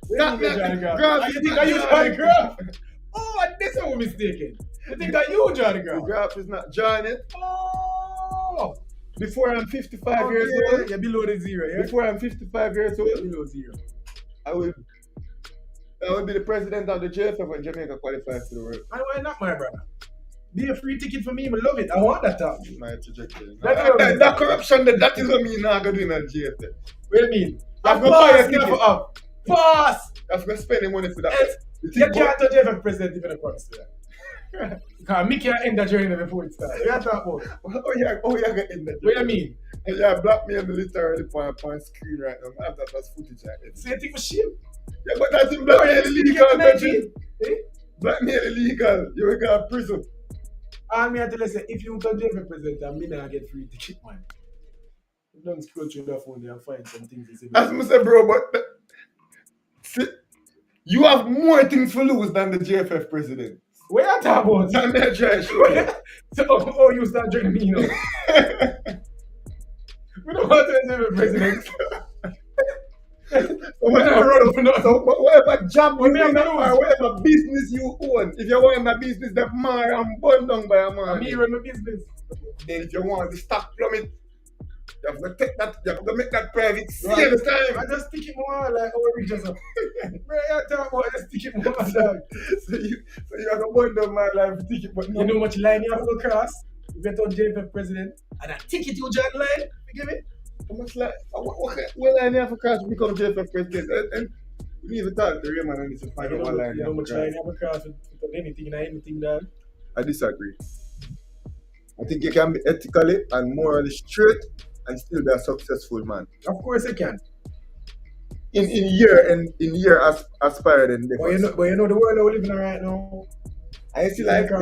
That graph. You think that you draw the graph? Oh, this is what mistaken. You think that you draw the graph? The graph is not drawing it. Oh. Before I'm 55 years old. You're below the 0, yeah? Before I'm 55 years old. Below 0. I will be the president of the JFF when Jamaica qualifies for the World. And why not, my brother? Be a free ticket for me. I love it. I want that talk. My trajectory. That corruption, that is what me not going to do in the JFF. What do you mean? I'm going to buy a ticket. Pass! I'm going to spend the money for that. You can't touch JFF president if you don't promise to that. Because me can't end that journey before it starts. You can't talk about it. Oh, yeah, going to end that journey. What do you mean? Yeah, blackmail me literally on screen right now. I have that as footage. So you think for shame? Yeah, but that's in blackmail illegal. Blackmail illegal. You will go to prison. And me I tell you, say, if you touch JFF president, I'm going to get free ticket, man. You don't scroll through the phone there and find some things to say. As I say, bro, but see, you have more things to lose than the JFF president. What are you talking about? I'm not trying to show you. So, you start drinking me, you know? We don't want to have a president. Whatever job you have or whatever business you own, if you want a business that mar and burn down by a man, Me run my business. then if you want the stock plummet, you have to take that, you have to make that private save the time. I just stick it more like how we just up. Where you talking about? Just stick it more dog. So you have to burn down my life to take it, but no. You know how much line you have to cross? You get on JFF president and that ticket you just line, you give it? How much like what line you have to cross to become JFF president? And we need to talk to Raymond and to find out what line you know much line you have to cross with anything dog? I disagree. I think you can be ethically and morally straight and still be a successful man. Of course you can. In year aspired endeavors. But you know the world we're living in right now. I see like how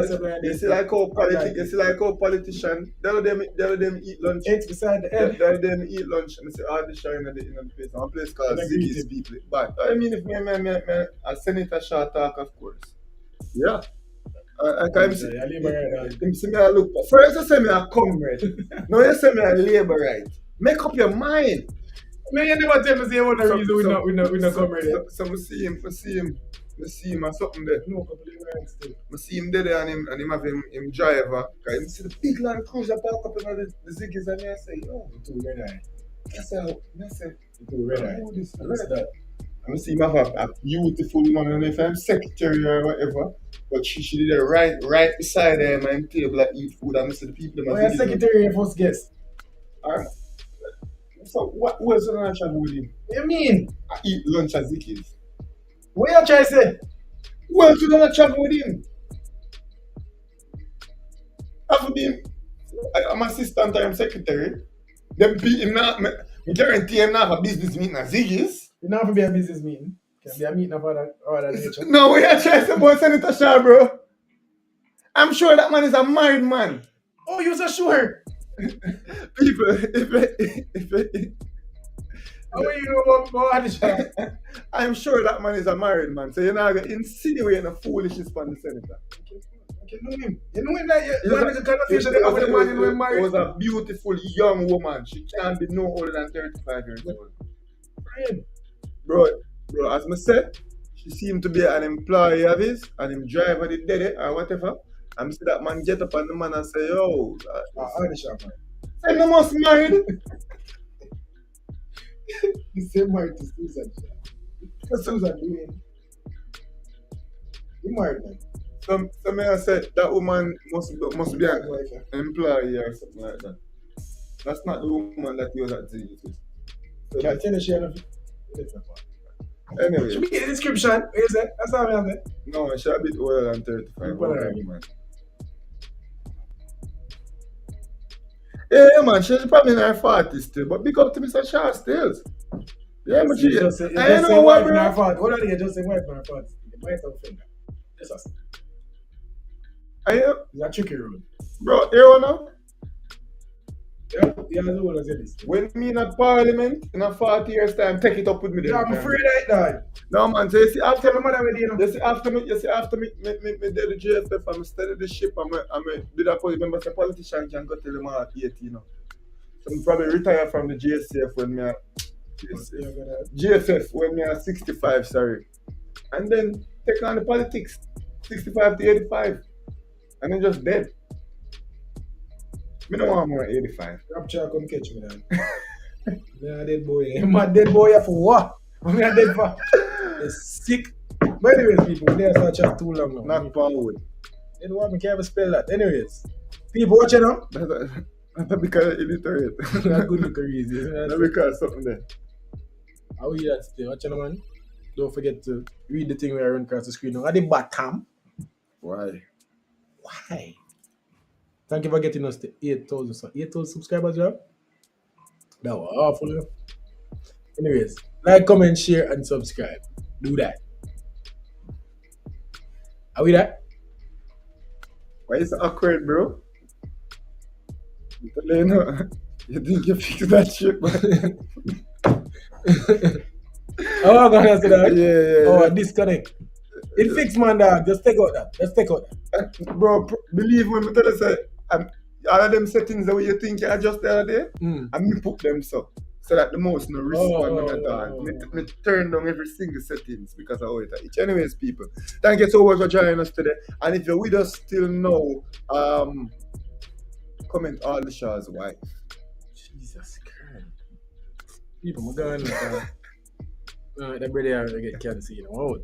politicians, they let them eat lunch. It's beside the head. They let them eat lunch and say, oh, this shine in the place. One place called Ziggy's people. But I mean, if me a senator short talk, of course. Yeah. I can't see me a look. First you say me a comrade. Now you say me a labor right. Make up your mind. Man, you never tell me say one reason we not comrade. So I see him or something there. No, couple of rights still. I see him there and him have him driver. Cause him see the big Land Cruiser park up in the Ziggy's and I say, yo, you too red eye. I say, you too red eye. What's that? I see him have a beautiful woman, and if I'm secretary or whatever, but she did it right beside him and table at eat food and I see the people. Oh, yeah, secretary first guest. Alright. So what was the lunch with him? What you mean? I eat lunch at Ziggy's. What you trying to say? Well, you don't travel with him. After being, I'm assistant, I'm secretary. Them him not, I guarantee him not have a business meeting at Ziggy's. You don't have to be a business meeting. It can be a meeting of all that nature. No, we are trying to say about Senator Shaw, bro. I'm sure that man is a married man. Oh, you're so sure? People, if how are you know about the I'm sure that man is a married man, so you're not going to insinuate no foolishness from the senator. You know him. You know him that you have a conversation with the man who married. It was a beautiful young woman. She can't be no older than 35 years old. Bro, as I said, she seemed to be an employee of his, and him driver the dead or whatever. I'm see that man get up on the man and say, yo, say no must married. The same married to Susan. What's Susan doing? You married, man. So may I say that woman must be an employee or something like that. That's not the woman that he was at Ziggy's with. So that's the share of anyway. Should we get a description? What you say? That's all I'm saying. No, she's a bit older than 35. Man. Yeah, man, she's probably in her 40s still, but big up to Mr. Shaw still. Yeah, but she just say wife in her 40s. What are you just say wife in her 40s? You might have offended. Just ask. Are you? It's a tricky road. Bro, here one now? Yeah, as old as this. When me in a parliament in a 40 years time, take it up with me then. Yeah, I'm afraid of it, dog. No man, so you see after Tell my mother with you know. you see after me did the JFF, I'm study the ship, I'm did a remember the politician can go tell them at 80, you know. So I'm probably retire from the GSF when me at GFF when me at 65, sorry. And then take on the politics, 65 to 85. And then just dead. Me don't want more 85. Rapture come catch me, dog. Me a dead boy. I'm a dead boy for what? I'm a dead for. It's sick. But anyways, people, they are such too long now. Not forward. They don't want me can't even spell that. Anyways, people watching now. That's because illiterate. That's good look easy. That's because something there. How you that still watching man? Don't forget to read the thing where I run across the screen now. At the bottom. Why? Why? Thank you for getting us to 8,000. So 8,000 subscribers, yeah? That was awful. Yeah? Anyways, like, comment, share, and subscribe. Do that. Are we that? Why is it awkward, bro? You know, you think you fix that shit, man. Oh, I'm gonna say that. Yeah. Oh, disconnect. It fixed, man, dog. Just take out that. Just take out that. Bro, believe when I tell you, say, all of them settings the way you think you adjust the other day, and me put them so that the mouse no respond when I dance. Me turn down every single settings because I always it. Anyways, people, thank you so much for joining us today. And if you're with us still now, comment all the shows why. Jesus Christ. People, I'm going to the brother get cancer, you know.